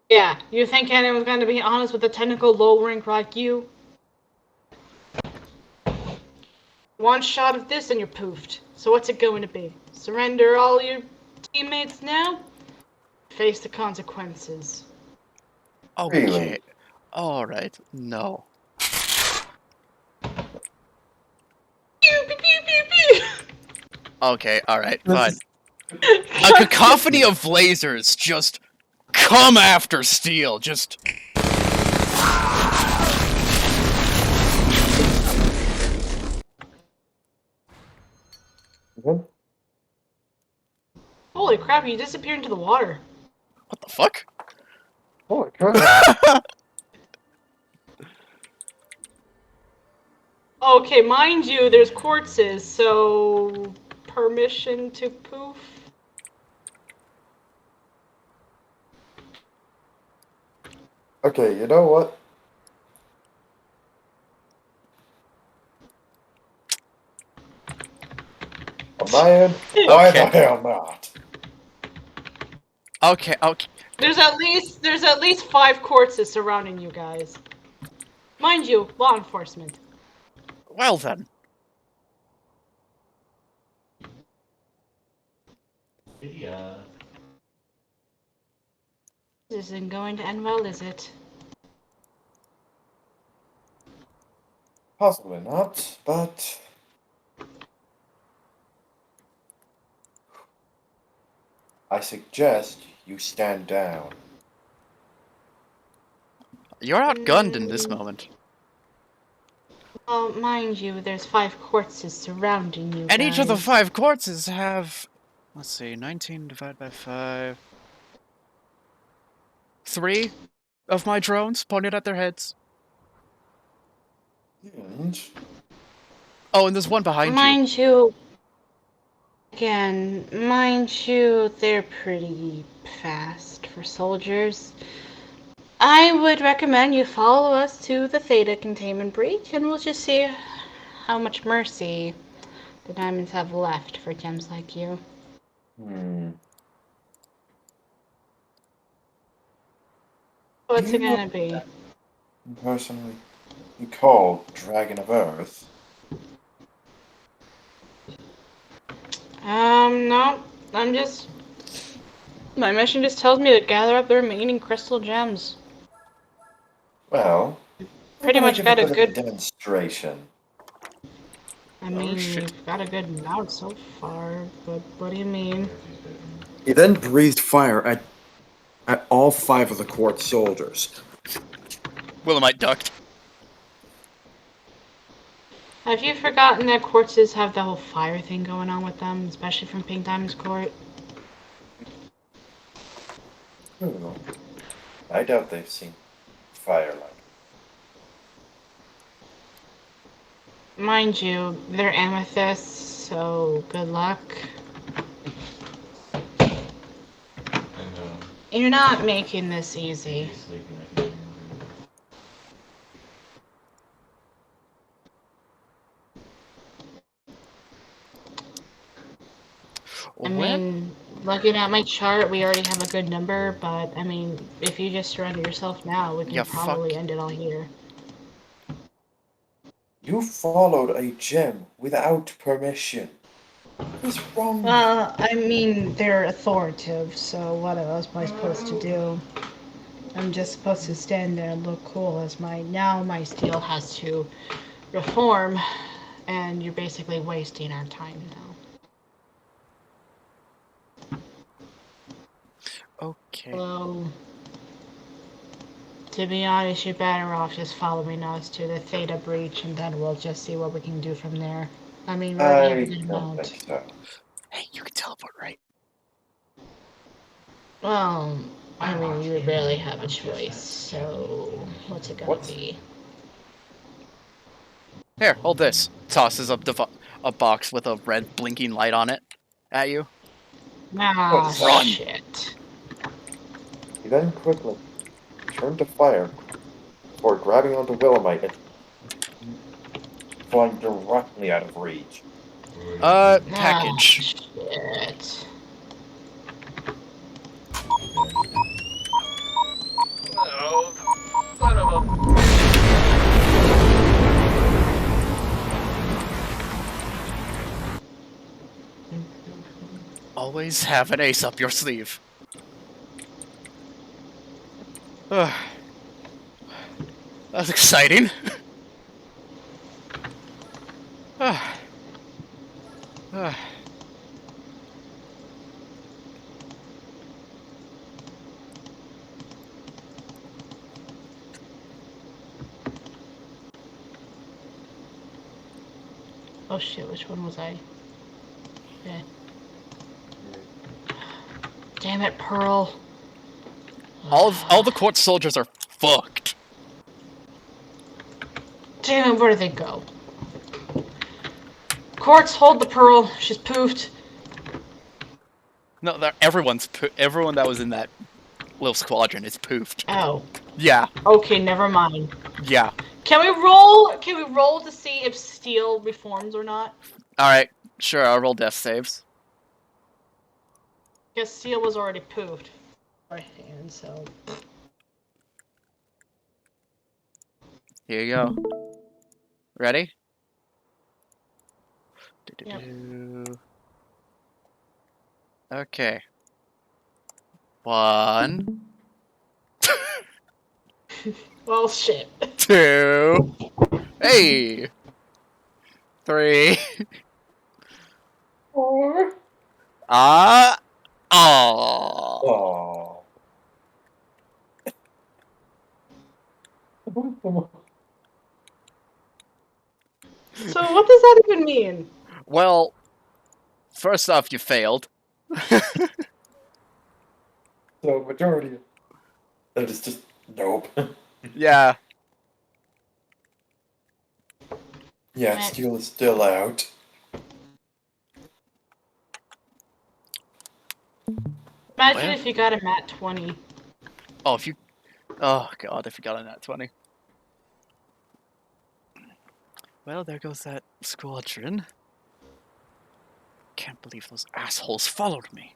Yeah, you think anyone's going to be honest with a technical low rank like you? One shot of this and you're poofed. So what's it going to be? Surrender all your teammates now? Face the consequences. Okay. Really? Alright. No. Pew, pew, pew, pew, pew. Okay, alright, This fine. is- A cacophony of lasers just come after Steel. Just. Holy crap, you disappeared into the water. What the fuck? Holy crap. Okay, mind you, there's quartzes, so permission to poof? Okay, you know what? On my end, why the Okay. hell not? Okay, okay. There's at least 5 quartzes surrounding you guys. Mind you, law enforcement. Well then. Yeah. This isn't going to end well, is it? Possibly not, but I suggest you stand down. You're outgunned in this moment. Well, mind you, there's 5 quartzes surrounding you And each of the guys. 5 quartzes have. Let's see, 19 divided by 5. 3 of my drones pointed at their heads. And Oh, and there's one behind you. Mind you, again, mind you, they're pretty fast for soldiers. I would recommend you follow us to the Theta containment breach, and we'll just see how much mercy the diamonds have left for gems like you. What's it You know gonna be? that personally you call Dragon of Earth? No. I'm just. My mission just tells me to gather up the remaining crystal gems. Well, I'm Pretty gonna much give a got a bit of a good. demonstration. I mean, shit. we've got a good amount so far, but what do you mean? He then breathed fire at all 5 of the court soldiers. Willemite ducked. Have you forgotten that quartzes have the whole fire thing going on with them, especially from Pink Diamond's court? Ooh, I doubt they've seen firelight. Mind you, they're amethysts, so good luck. And, You're not making this easy. he's sleeping, I can I When? mean, looking at my chart, we already have a good number, but I mean, if you just surrender yourself now, we can Yeah, probably fuck. end it all here. You followed a gem without permission. What's wrong? Well, I mean, they're authoritative, so what else am I supposed to do? I'm just supposed to stand there and look cool as my steel has to reform, and you're basically wasting our time now. Okay. So, to be honest, you're better off just following us to the Theta breach, and then we'll just see what we can do from there. I mean, we already have a I good don't amount. think so. Hey, you can teleport, right? Well, I mean, you barely have a choice, so what's it gonna What? be? Here, hold this. Tosses up a box with a red blinking light on it at you. What Ah, is that? Run! shit. He then quickly turned to fire before grabbing onto Willemite and flying directly out of reach. Ah, Package. shit. Always have an ace up your sleeve. Ugh. That's exciting. Ugh. Ugh. Oh shit, which one was I? Okay. Damn it, Pearl. All the court soldiers are fucked. Damn it, where did they go? Courts, hold the Pearl. She's poofed. No, everyone that was in that little squadron is poofed. Oh. Yeah, Okay, never mind. yeah. Can we roll? Can we roll to see if steel reforms or not? All right, sure. I'll roll death saves. Because steel was already poofed. And so. Here you go. Ready? Yep. Okay. 1, Well, shit. 2. Hey. 3. Or Ah. Oh. oh. So what does that even mean? Well, first off, you failed. So majority that is just nope. Yeah. Yeah, steel is still out. Imagine Well. if you got a mat 20. Oh, if you. Oh god, if you got a nat 20. Well, there goes that squadron. Can't believe those assholes followed me.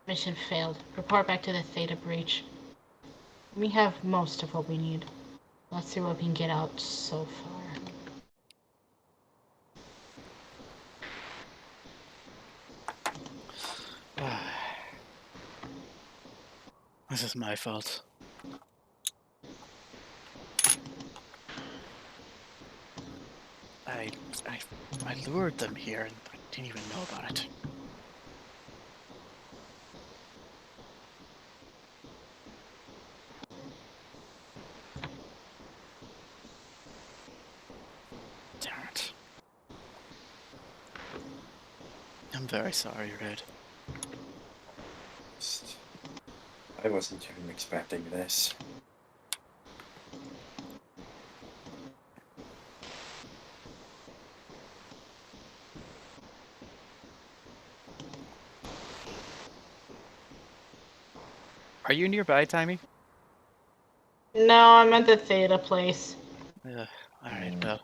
Mission failed. Report back to the Theta Breach. We have most of what we need. Let's see what we can get out so far. This is my fault. I lured them here and I didn't even know about it. Damn it. I'm very sorry, Red. I wasn't even expecting this. Are you nearby, Timey? No, I'm at the Theta place. Alright, well.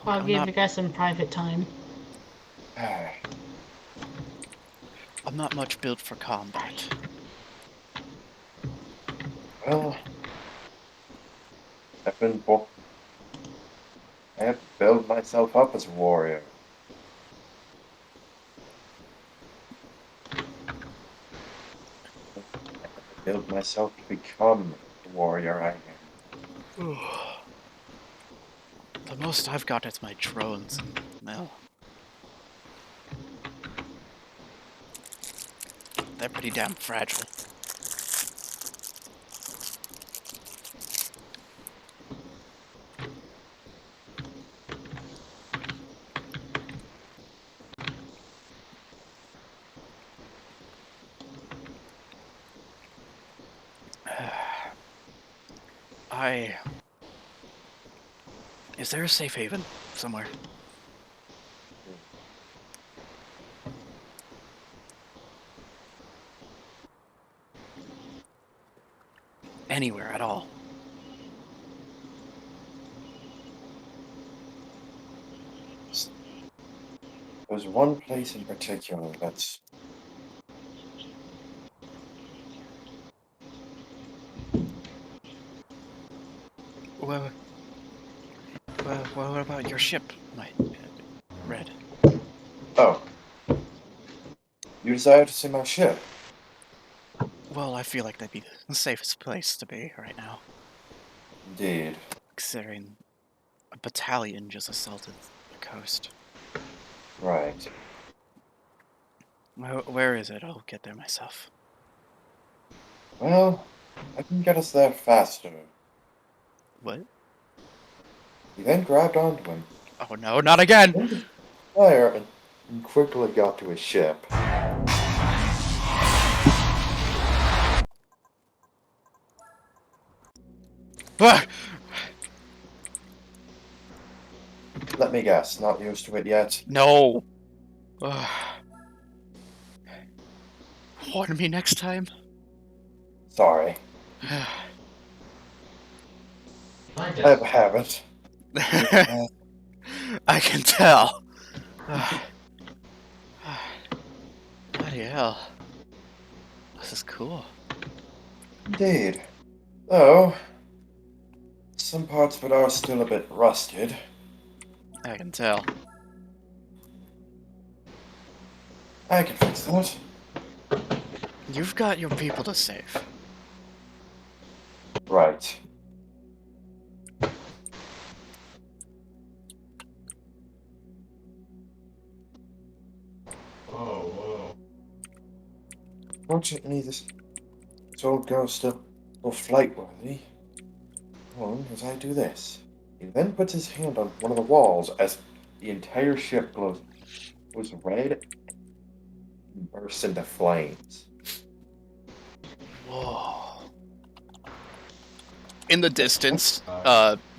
I'll I'm give not you guys some private time. I'm not much built for combat. Well, I've been bo- I have to build myself up as a warrior. I have to build myself to become the warrior I am. The most I've got is my drones, and, well, they're pretty damn fragile. Is there a safe haven somewhere? Anywhere at all? There's one place in particular that's Well, what about your ship, my Red? oh. You desire to see my ship? Well, I feel like that'd be the safest place to be right now, Indeed. considering a battalion just assaulted the coast. Right. Where is it? I'll get there myself. Well, I can get us there faster. What? He then grabbed onto him, Oh no, not again! into the fire, and quickly got to his ship. Ah! Let me guess, not used to it yet? No! Warn me next time. Sorry. I I have a habit. I can tell. Bloody hell. This is cool. Indeed. Though, some parts of it are still a bit rusted. I can tell. I can fix that. You've got your people to save. Right. Whoa. Fortunately, this old girl's still flight worthy. As I do this. He then puts his hand on one of the walls as the entire ship glows red and bursts into flames. Whoa. In the distance,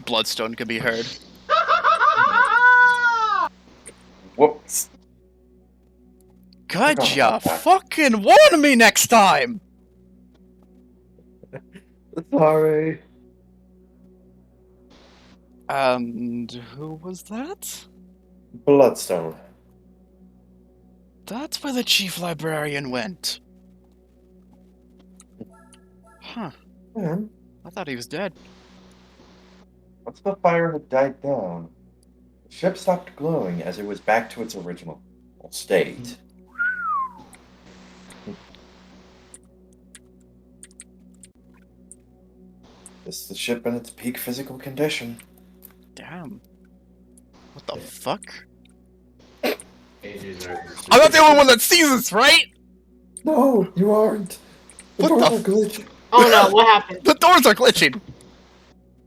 Bloodstone can be heard. Whoops. Could Forgot ya about that. fucking warn me next time? Sorry. And who was that? Bloodstone. That's where the chief librarian went. Huh. And I thought he was dead. once the fire had died down, the ship stopped glowing as it was back to its original state. This is the ship in its peak physical condition. Damn. What the fuck? AJ's are I'm not the only one that sees this, right? No, you aren't. The What doors the are glitching. Oh no, what happened? The doors are glitching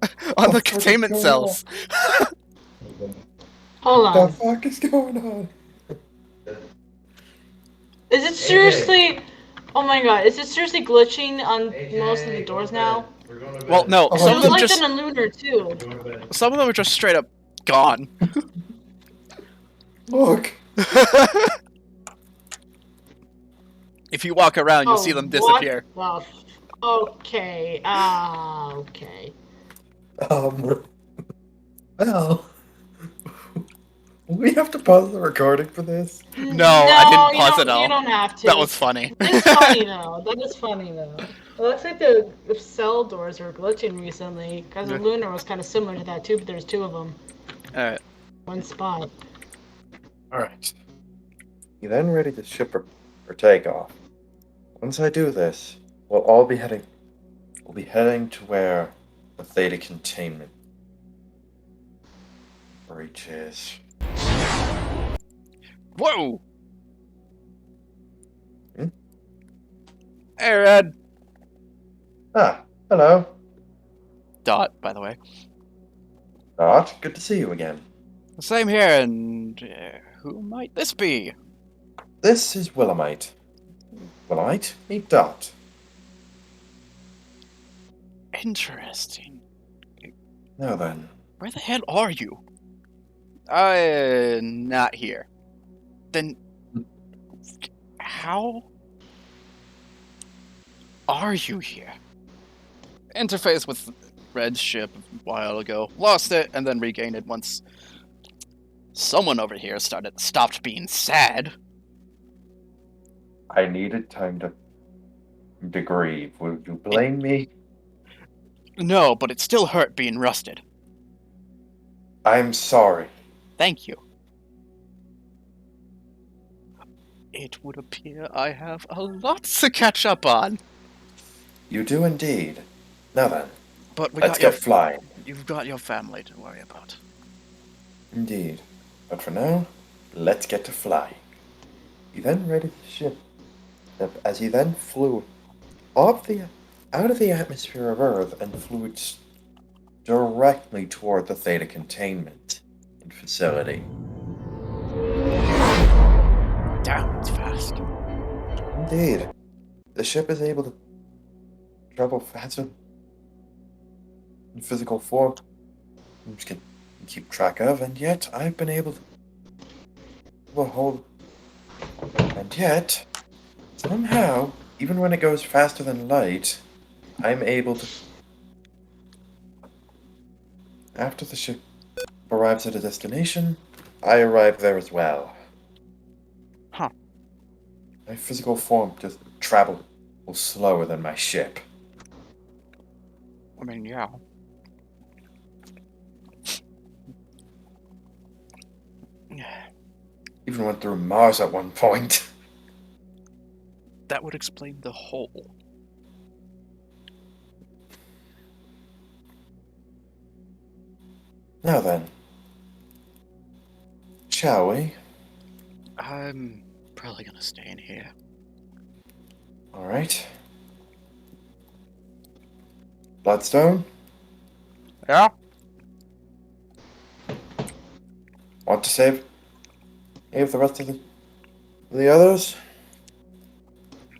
on the What the fuck is containment going cells. Hold What the on. fuck is going on? Is it seriously? Oh my god, is it seriously glitching on most of the doors now? We're going to bed. Well, no, Oh, some It of was them like just that on Lunar too. We're going to bed. some of them are just straight up gone. Look. If you walk around, you'll see them disappear. What the okay. Okay. Well, we have to pause the recording for this. No, I didn't you pause don't, it all. You don't have to. That was funny. It's funny though. That is funny though. It looks like the cell doors are glitching recently because the Yeah. Lunar was kind of similar to that too, but there's two of them. Alright. One spot. Alright. You then ready the ship for takeoff. Once I do this, we'll be heading to where the Theta containment breach is. Whoa! Hmm? Hey, Red. Ah, hello. Dot, by the way. Dot, good to see you again. Same here, and who might this be? This is Willamite. Willamite, meet Dot. Interesting. Now then, Where the hell are you? Not here. Then how are you here? Interface with Red's ship a while ago. Lost it and then regained it once someone over here stopped being sad. I needed time to grieve. Would you blame me? No, but it still hurt being rusted. I'm sorry. Thank you. It would appear I have a lot to catch up on. You do indeed. Now then, But let's get flying. you've got your family to worry about. Indeed. But for now, let's get to flying. He then readied the ship. As he then flew out of the atmosphere of Earth and flew directly toward the Theta containment facility. Damn, it's fast. Indeed. The ship is able to travel faster in physical form. Which can keep track of, and yet I've been able to hold. And yet, somehow, even when it goes faster than light, I'm able to. After the ship arrives at a destination, I arrive there as well. Huh. My physical form just travels slower than my ship. I mean, yeah. Even went through Mars at one point. That would explain the hole. Now then, shall we? I'm probably gonna stay in here. Alright. Bloodstone, Yeah? want to save the rest of the others?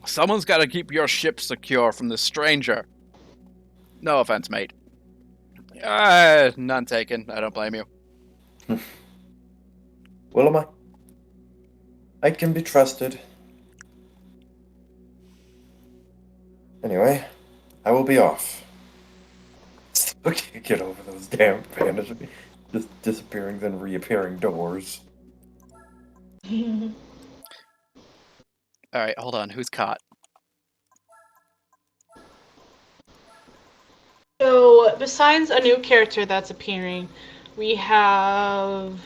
Someone's gotta keep your ship secure from this stranger. No offense, mate. None taken. I don't blame you. Will I can be trusted. Anyway, I will be off. Still can't get over those damn vanishing, just disappearing then reappearing doors. Alright, hold on. Who's caught? So, besides a new character that's appearing, we have.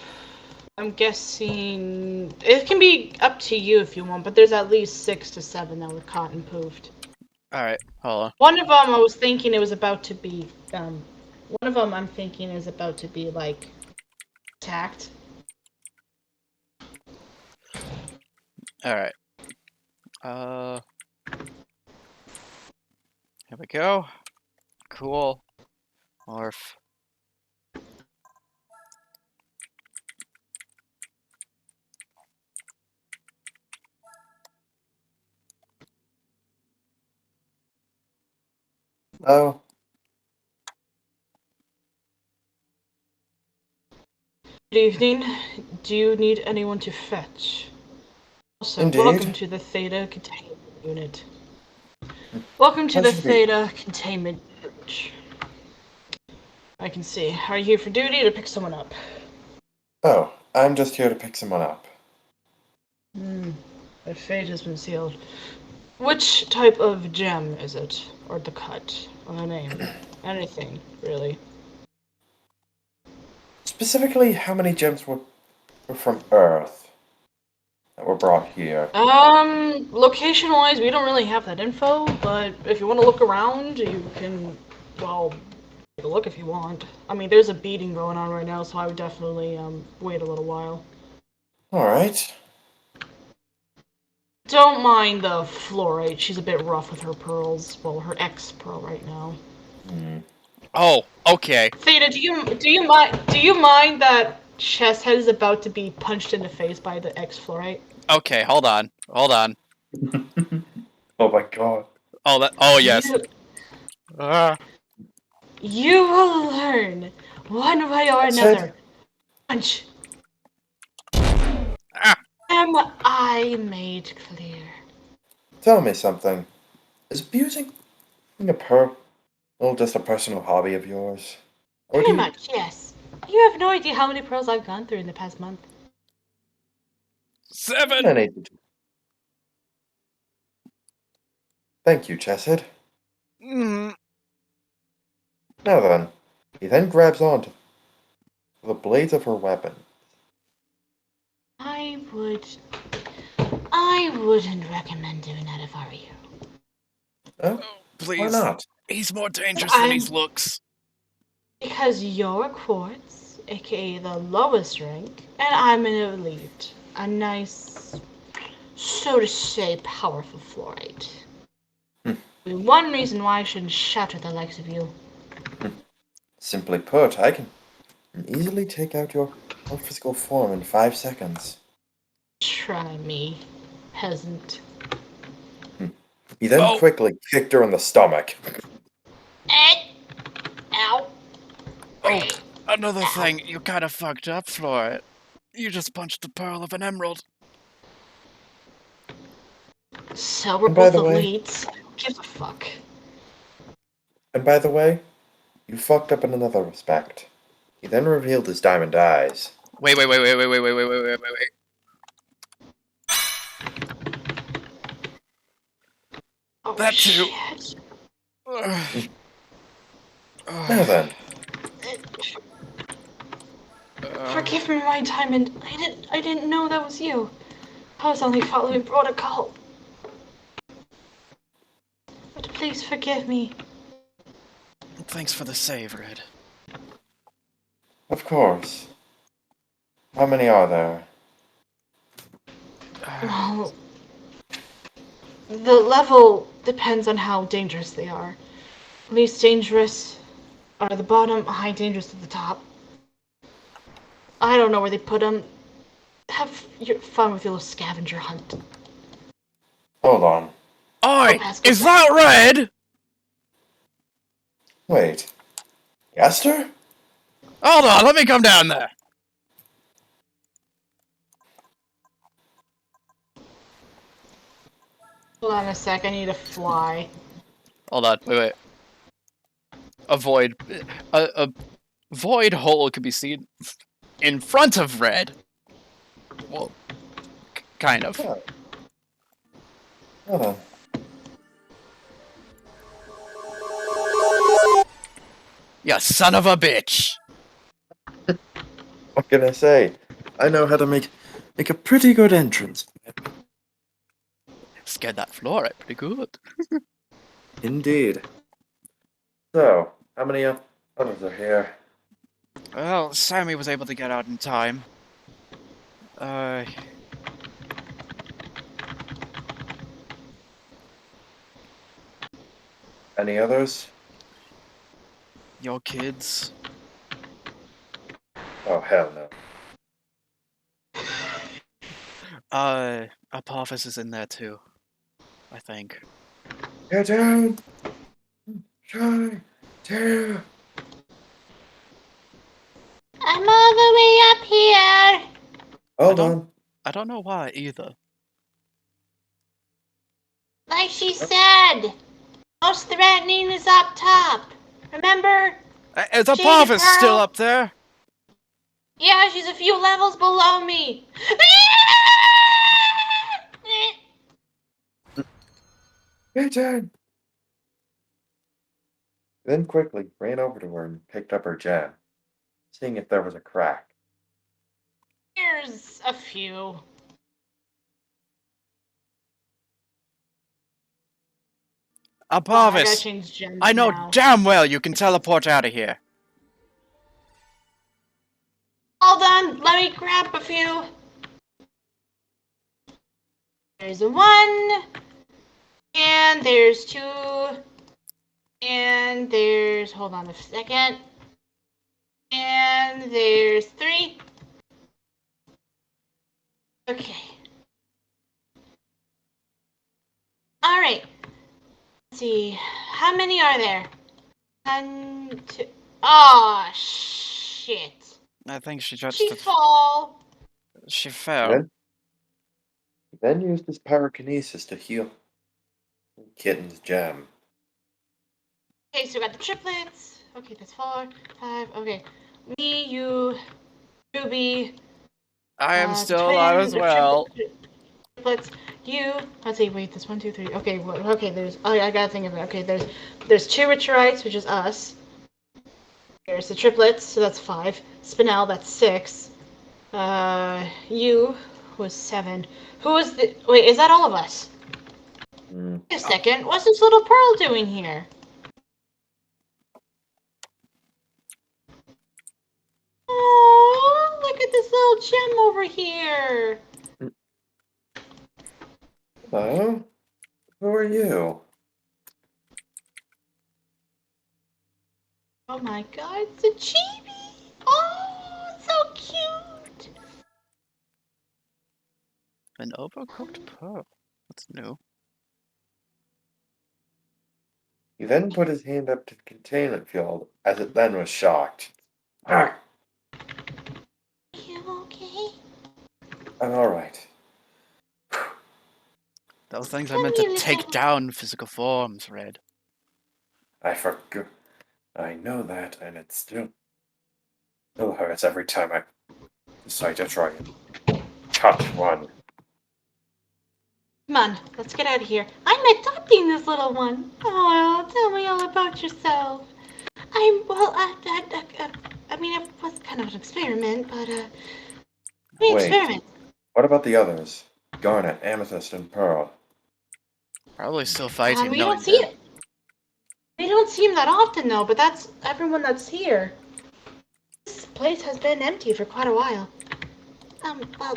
I'm guessing. It can be up to you if you want, but there's at least 6 to 7 that were caught and poofed. Alright, hold on. One of them I was thinking it was about to be. One of them I'm thinking is about to be, like, attacked. Alright. Here we go. Cool. Morph. Oh, Good evening. Do you need anyone to fetch? Also, Indeed. welcome to the Theta Containment Unit. Welcome to the Pleasure to be- Theta Containment Breach. I can see. Are you here for duty or to pick someone up? Oh, I'm just here to pick someone up. The fate has been sealed. Which type of gem is it? Or the cut? Or the name? Anything, really. Specifically, how many gems were from Earth that were brought here? Location-wise, we don't really have that info, but if you want to look around, you can, well, take a look if you want. I mean, there's a beating going on right now, so I would definitely, wait a little while. Alright. Don't mind the fluorite. She's a bit rough with her pearls. Well, her ex-pearl right now. Oh, okay. Theta, do you mind that Chesthead is about to be punched in the face by the ex-fluorite? Okay, hold on. Hold on. Oh my god. Oh, yes. You will learn one way or That's another. it. Punch. Ah, Am I made clear? Tell me something. Is abusing a pearl just a personal hobby of yours? Or do Pretty you... much, yes. You have no idea how many pearls I've gone through in the past month. 7. Many. Thank you, Chesed. Mm. Now then, he then grabs onto the blades of her weapon. I wouldn't recommend doing that if I were you. Oh, Oh, why please. not? He's more dangerous than he looks. Because you're a quartz, aka the lowest rank, and I'm an elite. A nice, so to say, powerful fluorite. Hmm. One reason why I shouldn't shatter the likes of you. Simply put, I can easily take out your physical form in 5 seconds. Try me, peasant. He then Oh, quickly kicked her in the stomach. Ow. oh, another Ow. thing. You kind of fucked up for it. You just punched the pearl of an emerald. So we're And by both the way, elites. Gives a fuck. you fucked up in another respect. He then revealed his diamond eyes. Wait, wait, wait, wait, wait, wait, wait, wait, wait, wait, wait. Oh That too. shit. Ugh. Now Ugh. then, Forgive me, my diamond. I didn't know that was you. I was only following protocol. But please forgive me. Thanks for the save, Red. of course. How many are there? Well, the level depends on how dangerous they are. Least dangerous are the bottom, high dangerous at the top. I don't know where they put them. Have your fun with your little scavenger hunt. Hold on. Go Oi! past, go Is past. that Red? Wait. Esther? Hold on, let me come down there. Hold on a sec, I need to fly. Hold on, wait, wait. A void. A void hole can be seen in front of Red. Well, kind of. Oh, hold on. You son of a bitch! What can I say? I know how to make a pretty good entrance. Scared that floor out pretty good. Indeed. So, how many others are here? Well, Sammy was able to get out in time. Uh, Any others? your kids. Oh, hell no. Apophis is in there too, I think. Get down! Try! Tear! I'm all the way up here. Hold on. I don't know why either. Like she said, most threatening is up top. Remember? Is Shady Apophis still Pearl? up there? Yeah, she's a few levels below me. Get down! Then quickly ran over to her and picked up her gem, seeing if there was a crack. Here's a few. Oh, I gotta Apophis! change gems I know now. damn well you can teleport out of here. Hold on, let me grab a few. There's a 1, and there's 2, and there's, hold on a second, and there's 3. Okay. Alright. Let's see. How many are there? 1, 2. Oh, shit. I think she touched She it. fall. She He fell. then used his pyrokinesis to heal Kitten's gem. Okay, so we got the triplets. Okay, that's 4, 5. Okay, me, you, Ruby, I am the still alive twin, as the well. triplets. You. Let's see. Wait, there's 1, 2, 3. Okay, okay. There's. Oh, I gotta think of it. Okay, there's 2 Richites, which is us. There's the triplets, so that's 5. Spinel, that's 6. You was 7. Who is the? Wait, is that all of us? Hmm. Wait a second. What's this little pearl doing here? Oh, look at this little gem over here. Hello? Who are you? Oh my god, it's a chibi! Oh, it's so cute! An overcooked pearl. That's new. He then put his hand up to the containment field, as it then was shocked. Ah, You okay? I'm alright. Those things are Come meant to here, take little. down physical forms, Red. I forgot. I know that, and it still hurts every time I decide to try and touch one. Come on, let's get out of here. I'm adopting this little one. Oh, tell me all about yourself. I mean, it was kind of an experiment, but, Wait, experiment. what about the others? Garnet, Amethyst, and Pearl. Probably still fighting, We knowing don't see them. it. We don't see him that often, though, but that's everyone that's here. This place has been empty for quite a while. Well,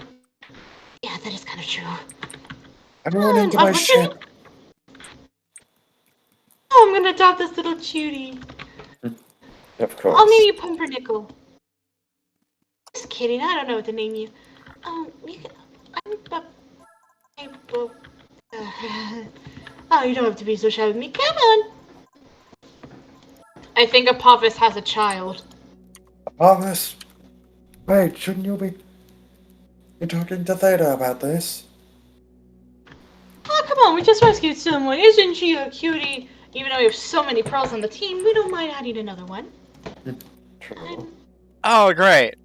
yeah, that is kind of true. Everyone into my What's your name? ship! Oh, I'm gonna adopt this little cutie. Of I'll course. name you Pumpernickel. Just kidding. I don't know what to name you. You can. Oh, you don't have to be so shy with me. Come on. I think Apophis has a child. Apophis! Wait, shouldn't you be... You're talking to Theta about this? Oh, come on. We just rescued someone. Isn't she a cutie? Even though we have so many pearls on the team, we don't mind adding another one. True. Oh, great.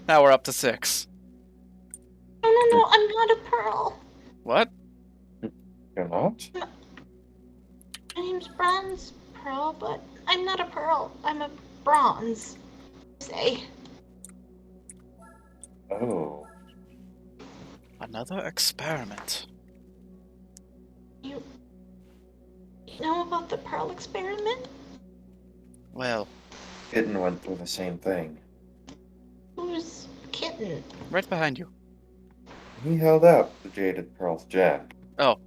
Now we're up to 6. No, I'm not a pearl. What? You're not? My name's Bronze Pearl, but I'm not a pearl. I'm a bronze. Say. Oh. Another experiment. You know about the pearl experiment? Well, Kitten went through the same thing. Who's Kitten? right behind you. He held out the Jaded Pearl's gem. Oh.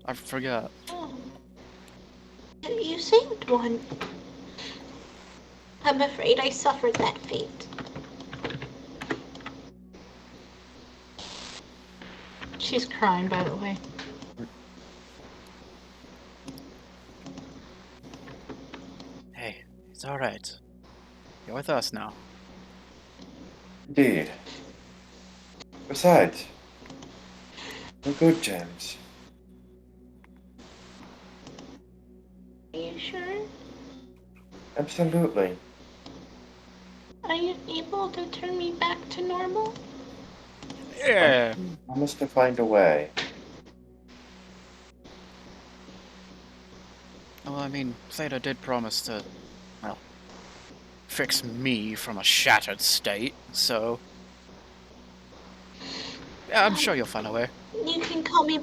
I forgot. Oh. You saved one. I'm afraid I suffered that fate. She's crying, by the way. Hey, it's alright. You're with us now. Indeed. Besides, they're good gems. Are you sure? Absolutely. Are you able to turn me back to normal? Yeah. I must to find a way. Well, I mean, Theta did promise to, well, fix me from a shattered state, so... Yeah, I'm sure you'll find a way. You can call me.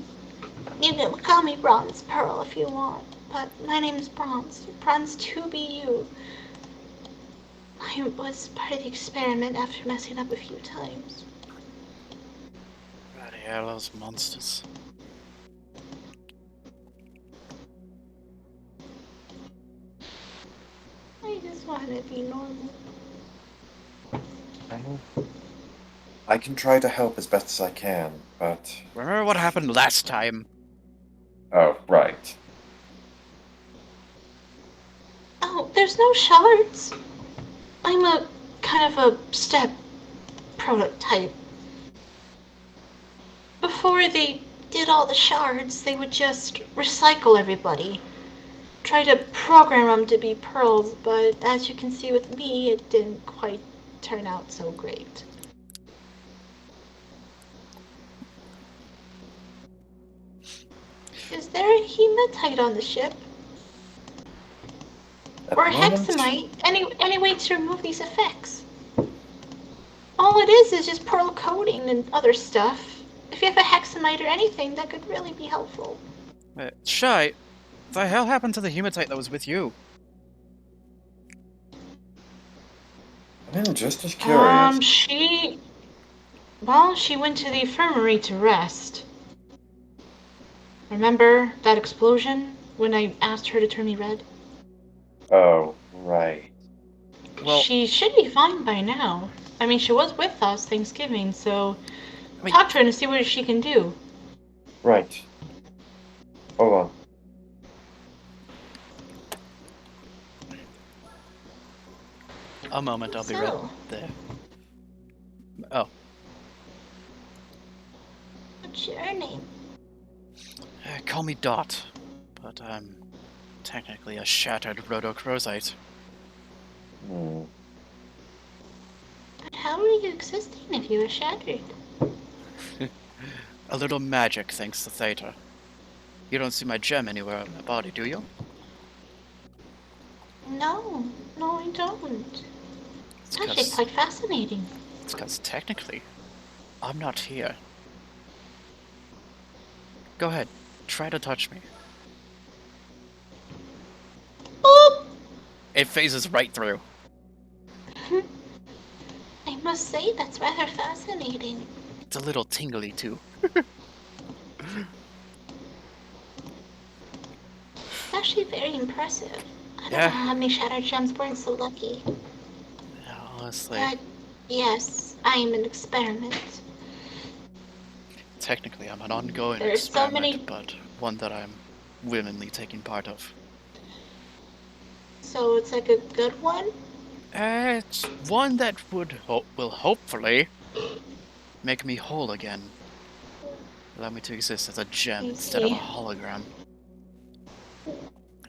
You can call me Bronze Pearl if you want, but my name's Bronze. Bronze 2BU. I was part of the experiment after messing up a few times. Bloody hell, those monsters. I just want to be normal. I can try to help as best as I can, but... Remember what happened last time? Oh, right. Oh, there's no shards. I'm a kind of a step prototype. Before they did all the shards, they would just recycle everybody. Try to program them to be pearls, but as you can see with me, it didn't quite turn out so great. Is there a hematite on the ship? At Or the a moment, hexamite? Any way to remove these effects? All it is just pearl coating and other stuff. If you have a hexamite or anything, that could really be helpful. Shy, the hell happened to the hematite that was with you? I'm just as curious. She went to the infirmary to rest. Remember that explosion when I asked her to turn me red? Oh, right. Well, She should be fine by now. I mean, she was with us Thanksgiving, so I mean, talk to her and see what she can do. Right. Hold on. a moment, I'll be right So, there. Oh, what's your name? call me Dot, but I'm technically a shattered rhodochrosite. Hmm. But how are you existing if you were shattered? A little magic, thanks to Theta. You don't see my gem anywhere on my body, do you? No, no, I don't. It's It's actually because quite fascinating. technically, I'm not here. Go ahead, try to touch me. Boop! It phases right through. I must say that's rather fascinating. It's a little tingly too. It's actually very impressive. I don't know Yeah, how many shattered gems weren't so lucky. honestly, But yes, I am an experiment. technically I'm an ongoing There are so experiment, many, but one that I'm willingly taking part of. so it's like a good one. It's one that will hopefully make me whole again. Allow me to exist as a gem I instead of a see. hologram.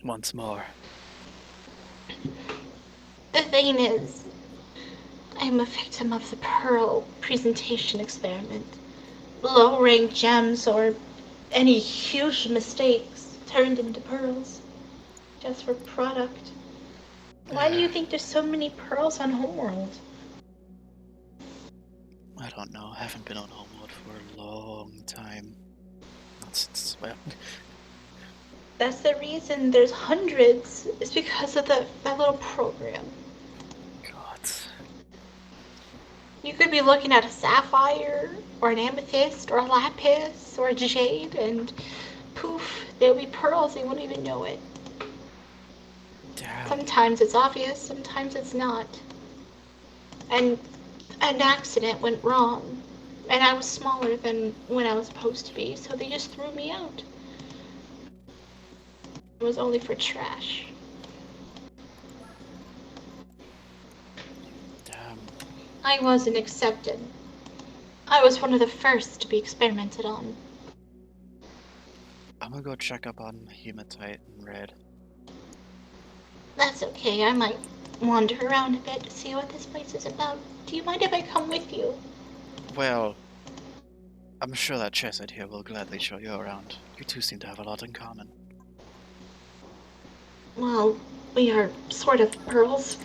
Once more. The thing is, I'm a victim of the Pearl presentation experiment. Low rank gems or any huge mistakes turned into pearls just for product. Why do you think there's so many pearls on Homeworld? I don't know. I haven't been on Homeworld for a long time. Not since, well, That's the reason there's hundreds. It's because of that little program. God. You could be looking at a sapphire, or an amethyst, or a lapis, or a jade, and poof, there'll be pearls. You won't even know it. Damn. Sometimes it's obvious, sometimes it's not. And an accident went wrong. And I was smaller than when I was supposed to be, so they just threw me out. It was only for trash. Damn. I wasn't accepted. I was one of the first to be experimented on. I'm gonna go check up on Hematite and Red. That's okay, I might wander around a bit to see what this place is about. Do you mind if I come with you? Well, I'm sure that Chesed here will gladly show you around. You two seem to have a lot in common. Well, we are sort of pearls.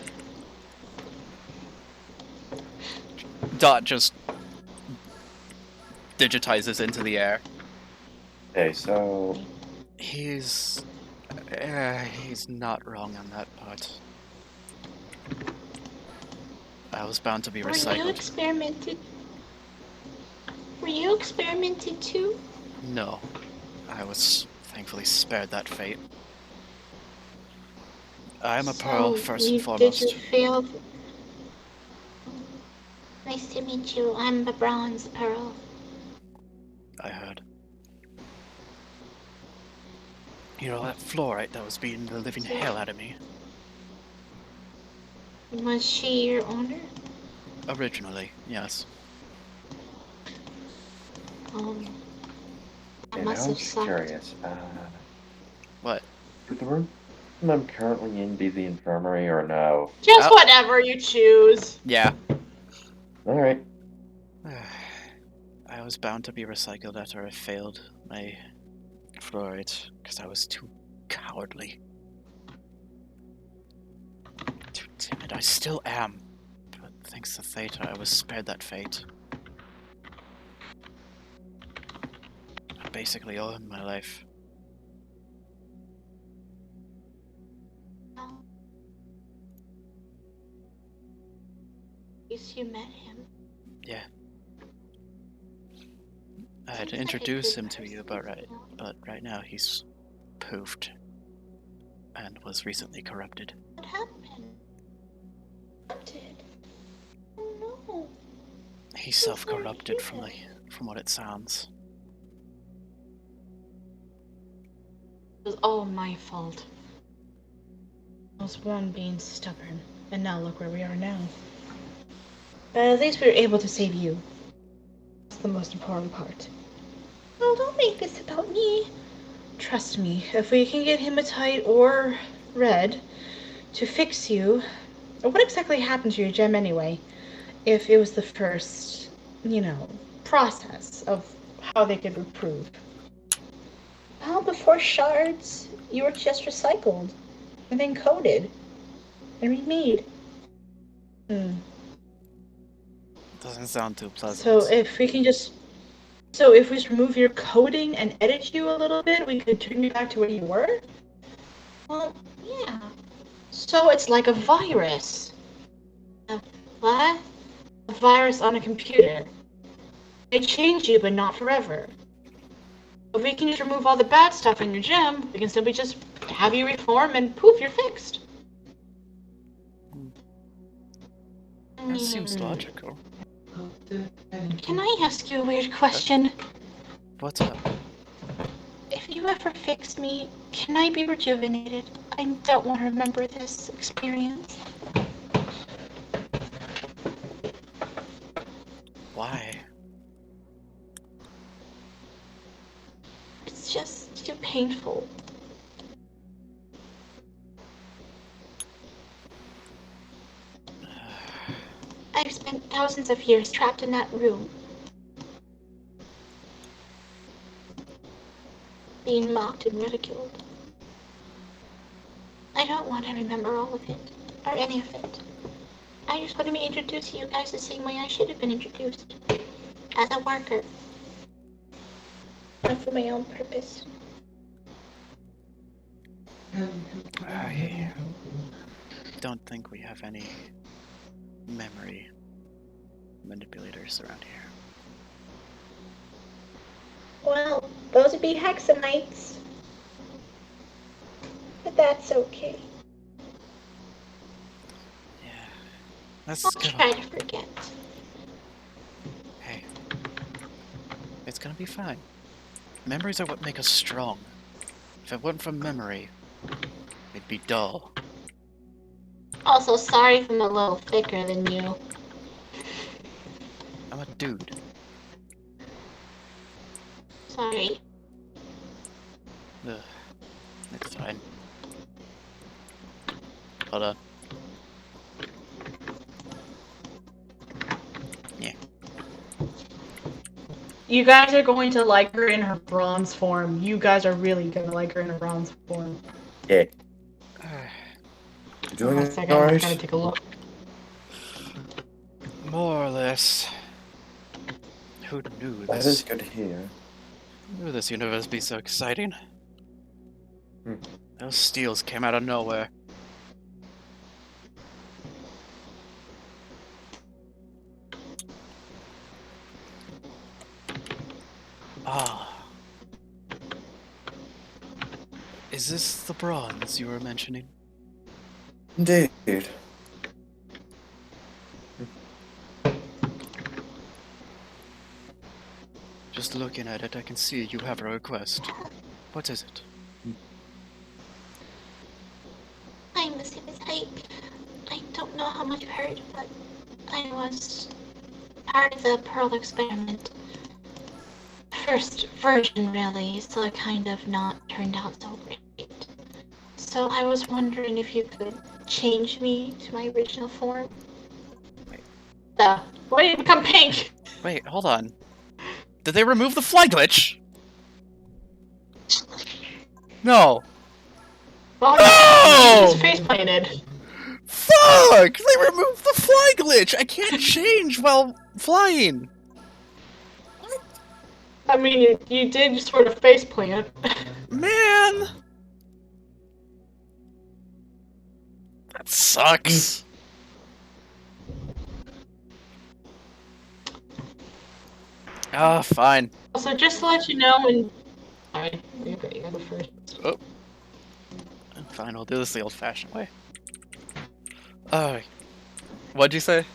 Dot just digitizes into the air. Okay, so He's not wrong on that part. I was bound to be Were you recycled. experimented? Were you experimented too? No, I was thankfully spared that fate. I am a Pearl, So, first and did you foremost. fail? Nice to meet you. I'm a bronze pearl. I heard. You know that fluorite that was beating the living hell out of me? Was she your owner? Originally, yes. I And must I'm have just sucked. curious. What? Would the room I'm currently in be the infirmary or no? Just Oh. whatever you choose. Yeah. All right. I was bound to be recycled after I failed my fluoride because I was too cowardly. Too timid. I still am. But thanks to Theta, I was spared that fate. I basically own my life. At least you met him. Yeah. I had Seems to like a introduce good him to you, person, but right now he's poofed and was recently corrupted. What happened? What did? Oh no. He's I'm sorry to self-corrupted hear that. from what it sounds. It was all my fault. I was one being stubborn, and now look where we are now. But at least we were able to save you. That's the most important part. Well, don't make this about me. Trust me, if we can get hematite or red to fix you. What exactly happened to your gem anyway? If it was the first, process of how they could improve. Well, before shards, you were just recycled and then coated and remade. Doesn't sound too pleasant. So if we just remove your coating and edit you a little bit, we could turn you back to where you were? Well, yeah. So it's like a virus. What? A virus on a computer. They change you, but not forever. If we can just remove all the bad stuff in your gem, we can simply just have you reform and poof, you're fixed. That seems logical. Can I ask you a weird question? What's up? If you ever fix me, can I be rejuvenated? I don't want to remember this experience. Why? It's just too painful. I've spent thousands of years trapped in that room. Being mocked and ridiculed. I don't want to remember all of it, or any of it. I just want to be introduced to you guys the same way I should have been introduced. As a worker. Not for my own purpose. I don't think we have any memory manipulators around here. Well, those would be hexamites. But that's okay. Yeah. Let's I'll go. try to forget. Hey. It's gonna be fine. Memories are what make us strong. If it weren't for memory, it'd be dull. Also, sorry if I'm a little thicker than you. I'm a dude. Sorry. Ugh. It's fine. Hold on. Yeah. You guys are going to like her in her bronze form. You guys are really gonna like her in her bronze form. Yeah. You doing One it second, all I'm right? trying to take a look. More or less. Who knew That this? is good to hear. Who knew this universe would be so exciting? Hmm. Those steals came out of nowhere. Ah. Is this the bronze you were mentioning? Indeed. Just looking at it, I can see you have a request. What is it? I'm the same as I don't know how how much you've heard, but I was part of the Pearl experiment. First version, really, so it kind of not turned out so great. So I was wondering if you could change me to my original form. Wait. Why did you become pink? Wait, hold on. Did they remove the fly glitch? No! Well, No! you just face planted. Fuck! They removed the fly glitch! I can't change while flying! I mean, you did sort of face plant. Man! That sucks. Ah, fine. Also, just to let you know, when alright, you go first. Oh. Fine, we'll do this the old-fashioned way. What'd you say?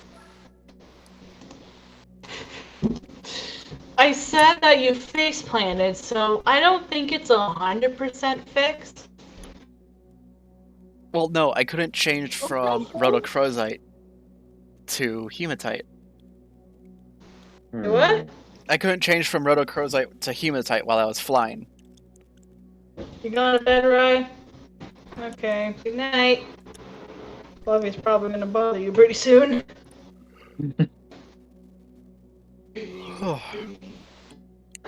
I said that you face planted, so I don't think it's 100% fixed. Well, no, I couldn't change from rhodochrosite to hematite. What? I couldn't change from rhodochrosite to hematite while I was flying. You going to bed, Rye? Okay, good night. Fluffy's probably gonna bother you pretty soon.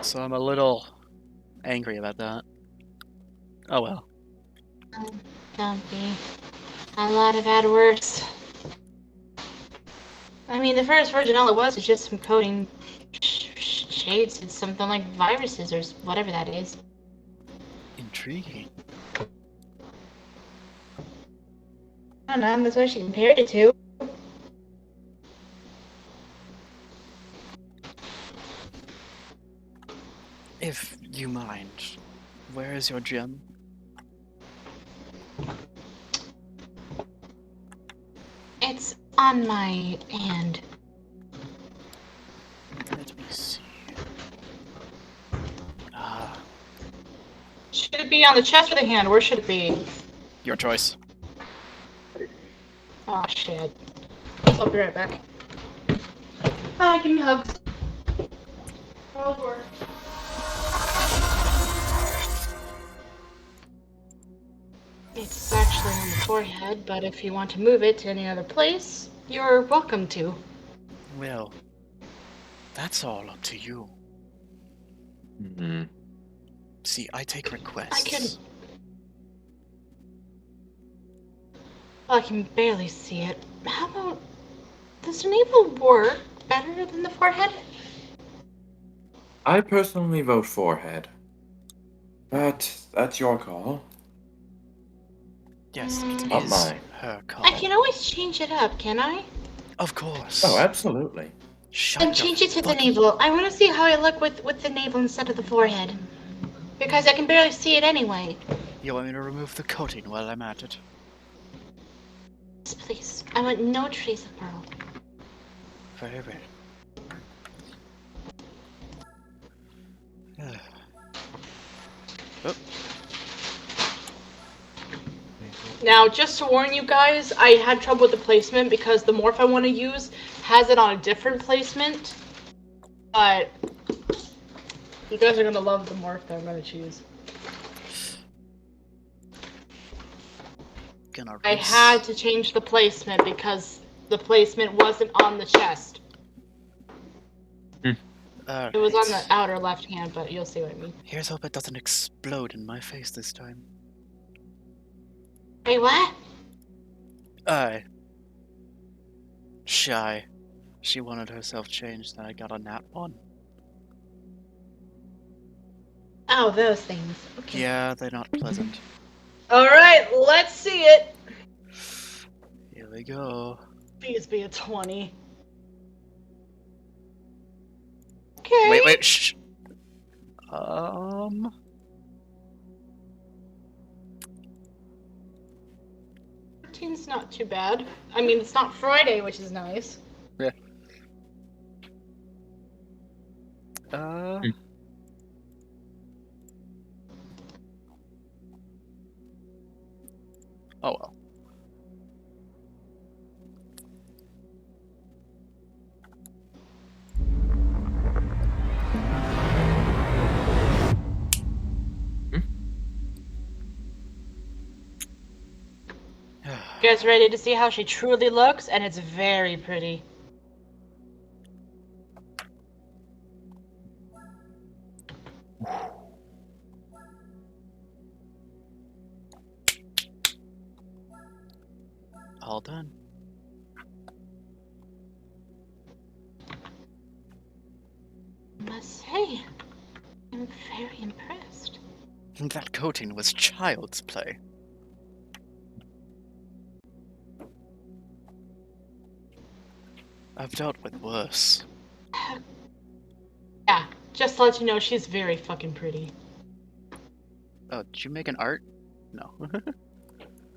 So I'm a little angry about that. Oh well. Don't be. A lot have had worse. I mean, the first version, all it was just some coding shades and something like viruses or whatever that is. Intriguing. I don't know, that's what she compared it to. If you mind, where is your gem? It's on my hand. Let me see. Ah, Should it be on the chest or the hand? Where should it be? your choice. Oh shit. I'll be right back. Hi, give me a hug. It's actually on the forehead, but if you want to move it to any other place, you're welcome to. Well, that's all up to you. Mm-hmm. See, I take requests. I can barely see it. How about... Does the navel work better than the forehead? I personally vote forehead. But that's your call. Yes, it Not is mine. her call. I can always change it up, can I? Of course. Oh, absolutely. Shut And the change it to the fuck- navel. I want to see how I look with the navel instead of the forehead. Because I can barely see it anyway. You want me to remove the coating while I'm at it? Yes, please. I want no trace of pearl. Very well. Oh, Now, just to warn you guys, I had trouble with the placement because the morph I want to use has it on a different placement. But you guys are gonna love the morph that I'm gonna choose. gonna I rinse. had to change the placement because the placement wasn't on the chest. It was on the Alright. outer left hand, but you'll see what I mean. Here's hope it doesn't explode in my face this time. Wait, what? Shy. She wanted herself changed, and I got a nat one. Oh, those things. Okay. Yeah, they're not pleasant. Alright, let's see it! Here we go. Please be a 20. Okay. Wait, shh. 13's not too bad. I mean, it's not Friday, which is nice. Yeah. Oh well. You guys ready to see how she truly looks? And it's very pretty. All done. I must say, I'm very impressed. That coating was child's play. I've dealt with worse. Yeah, just to let you know, she's very fucking pretty. Oh, did you make an art? No.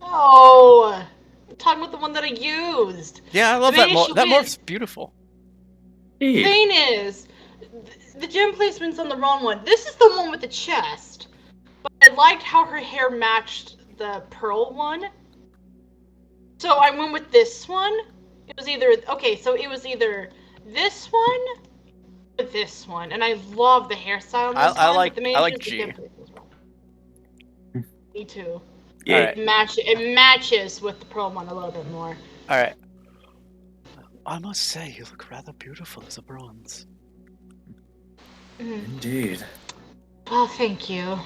Oh, I'm talking about the one that I used. Yeah, I love The that issue That is- morph's beautiful. Indeed. Thing is, the gem placement's on the wrong one. This is the one with the chest. But I liked how her hair matched the pearl one. So I went with this one. It was either this one or this one. And I love the hairstyle on this I one, like- but the main I like issue is the G. gem placement was wrong. Me too. Yeah. Alright. It matches with the pearl one a little bit more. Alright. I must say, you look rather beautiful as a bronze. Indeed. Oh, thank you.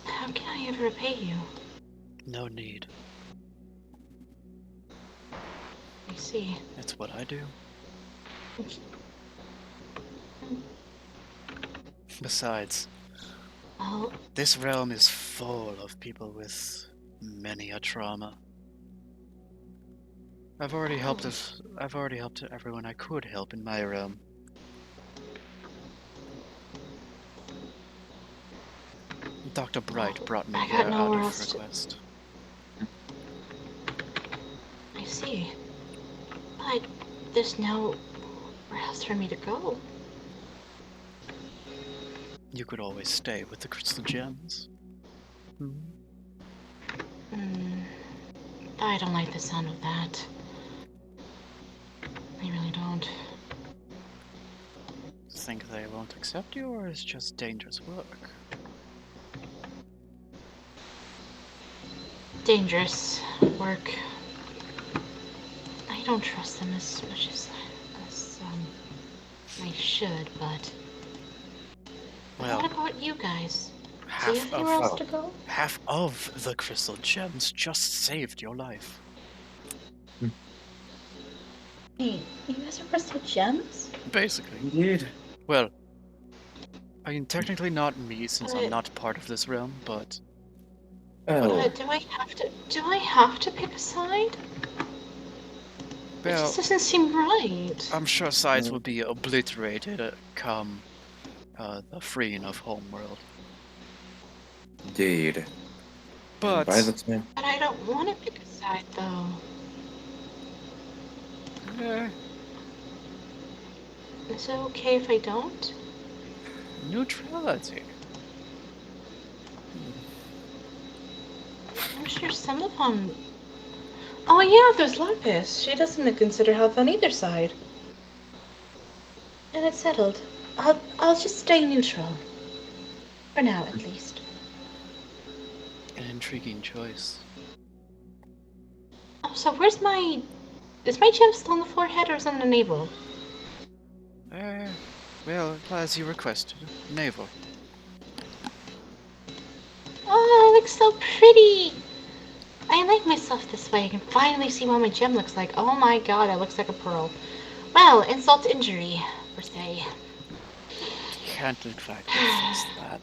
How can I ever repay you? No need. I see. It's what I do. Besides, Well, this realm is full of people with many a trauma. I've already helped everyone I could help in my realm. Dr. Bright brought me I here got out nowhere of else to- request. I see. But there's nowhere else for me to go. You could always stay with the crystal gems. Hmm. I don't like the sound of that. I really don't. Think they won't accept you, or is it just dangerous work? Dangerous work. I don't trust them as much as I should, but Well, what about you guys? Do you half have anywhere else of to go? half of the crystal gems just saved your life. Wait, you guys are crystal gems? Basically. Indeed. Well, I mean, technically not me, since I'm But- not part of this realm, but Oh. But do I have to pick a side? It well, just doesn't seem right. I'm sure sides will be obliterated come the freeing of Homeworld. Indeed. And But by the time. But I don't want to pick a side, though. eh, Is it okay if I don't? neutrality. I'm sure some of them. Oh yeah, there's Lapis. She doesn't consider health on either side. And it's settled. I'll just stay neutral. For now, at least. An intriguing choice. Oh, so where's my? Is my gem still on the forehead or is it on the navel? Well, as you requested, naval. Oh, it looks so pretty. I like myself this way. I can finally see what my gem looks like. Oh my god, it looks like a pearl. Well, insult to injury, per se. Can't in fact refuse that.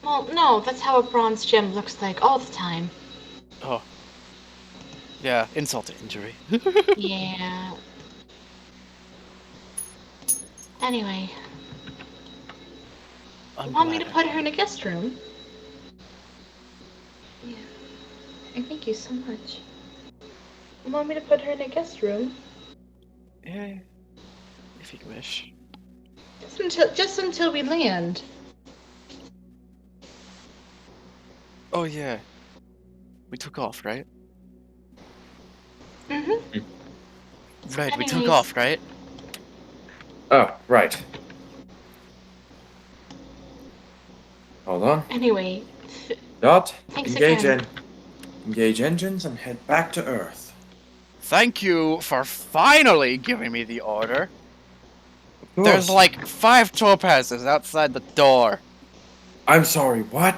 Well, no, that's how a bronze gem looks like all the time. Oh. Yeah, insult to injury. Yeah. Anyway, I'm You want me glad to I put her brought in a guest room? Yeah. And thank you so much. You want me to put her in a guest room? Yeah, if you wish. Just until we land. Oh yeah. We took off, right? Mm-hmm. Right, we took Anyways, off, right? Oh, right. Hold on. anyway, Dot, thanks engage again. engage engines and head back to Earth. Thank you for finally giving me the order. Of There's course. like 5 topazes outside the door. I'm sorry, what?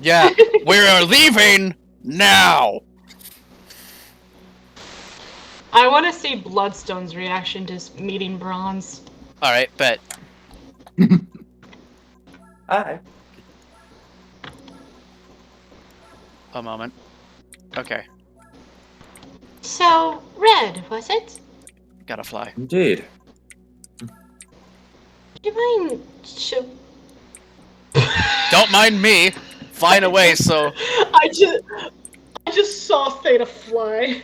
Yeah, we're leaving now. I want to see Bloodstone's reaction to meeting Bronze. All right, bet. Hi. A moment. Okay, So, Red, was it? gotta fly. Indeed. Do you mind Don't mind me. Flying away, so I just saw Theta fly.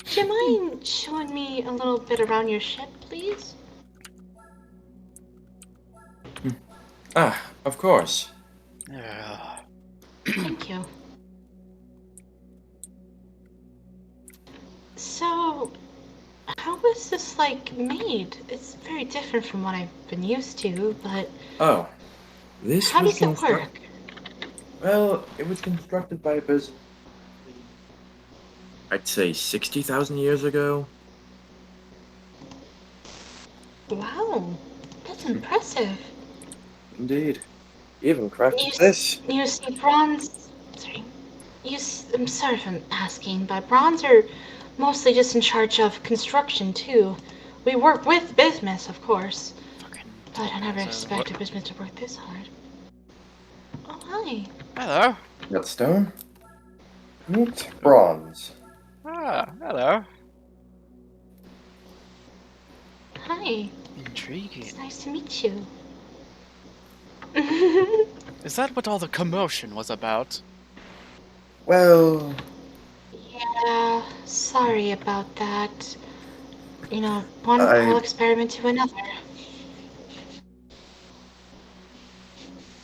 do you mind showing me a little bit around your ship, please? Ah, of course. Thank you. So, how was this, like, made? It's very different from what I've been used to, but Oh, this how was does it constructed. work? Well, it was constructed by a business. I'd say 60,000 years ago. Wow, that's impressive. Indeed. Even crafted You, this. you see, bronze. Sorry. I'm sorry if I'm asking, but bronze are mostly just in charge of construction, too. We work with business, of course, fucking but I never topazes. What? expected business to work this hard. Oh, hi. Hello. Got stone. Meet bronze. Ah, hello. Hi. Intriguing. It's nice to meet you. Is that what all the commotion was about? Well, Yeah, sorry about that. You know, one pearl I. experiment to another.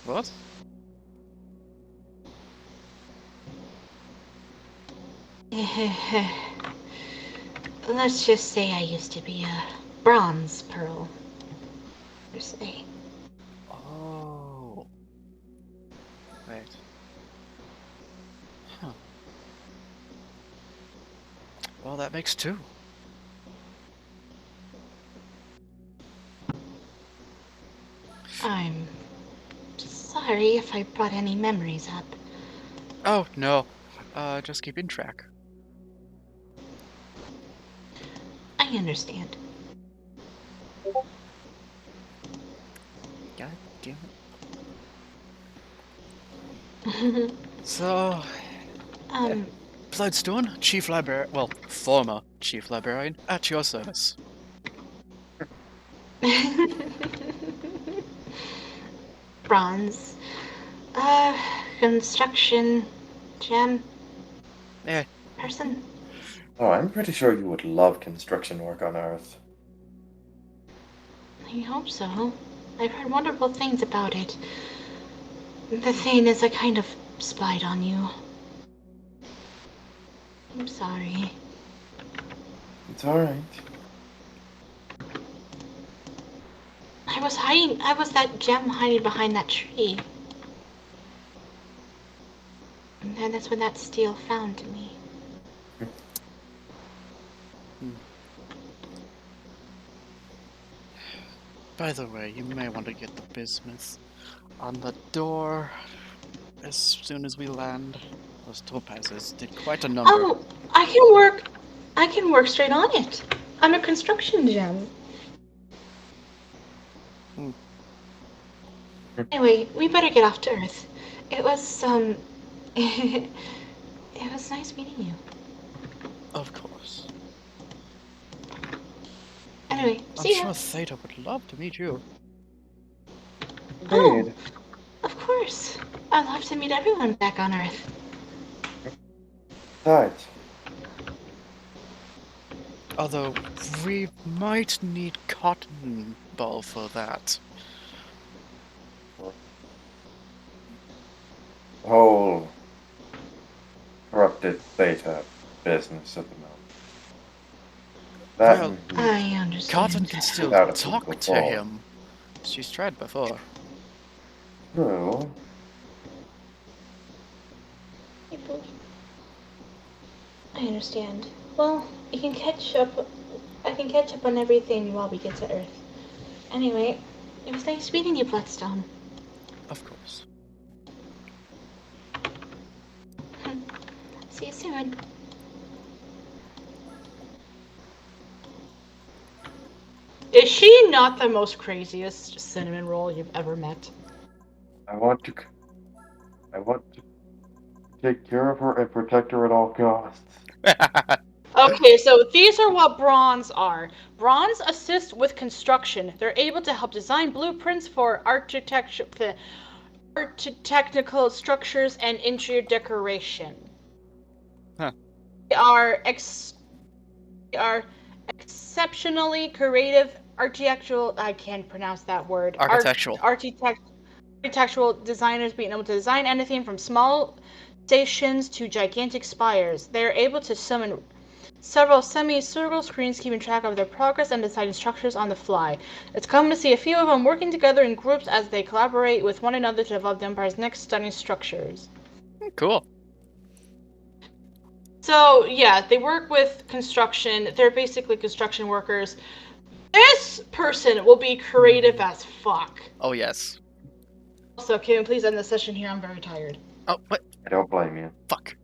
What? Let's just say I used to be a bronze pearl, per se. Oh. Wait. Huh. Well, that makes 2. I'm sorry if I brought any memories up. Oh, no. Just keeping track. I understand. God damn it. So, um, Bloodstone, Chief Librarian, well, former Chief Librarian, at your service. bronze. Construction gem Eh, person. Oh, I'm pretty sure you would love construction work on Earth. I hope so. I've heard wonderful things about it. The thing is, I kind of spied on you. I'm sorry. It's alright. I was that gem hiding behind that tree. And then that's when that steel found me. by the way, you may want to get the bismuth on the door as soon as we land. Those topazes did quite a number. Oh, I can work straight on it. I'm a construction gem. Anyway, we better get off to Earth. It was, it was nice meeting you. Of course. Anyway, I'm see ya. sure Theta would love to meet you. Oh, Indeed. of course. I'd love to meet everyone back on Earth. Right. Although, we might need cotton ball for that. Whole corrupted beta business at the moment. That Well, and he's I understand. Cotton can still without a talk physical to form. him. She's tried before. True. I understand. Well, you can catch up. I can catch up on everything while we get to Earth. Anyway, it was nice meeting you, Bloodstone. Of course. See you soon. Is she not the most craziest cinnamon roll you've ever met? I want to take care of her and protect her at all costs. Okay, so these are what bronze are. Bronze assist with construction. They're able to help design blueprints for architectural structures and interior decoration. Huh. They are exceptionally creative architectural. I can't pronounce that word. Architectural. Architectural designers being able to design anything from small stations to gigantic spires. They are able to summon several semicircular screens keeping track of their progress and deciding structures on the fly. It's common to see a few of them working together in groups as they collaborate with one another to develop the Empire's next stunning structures. Cool. So, yeah, they work with construction. They're basically construction workers. This person will be creative as fuck. Oh, yes. Also, can we please end the session here? I'm very tired. Oh, what? I don't blame you. Fuck.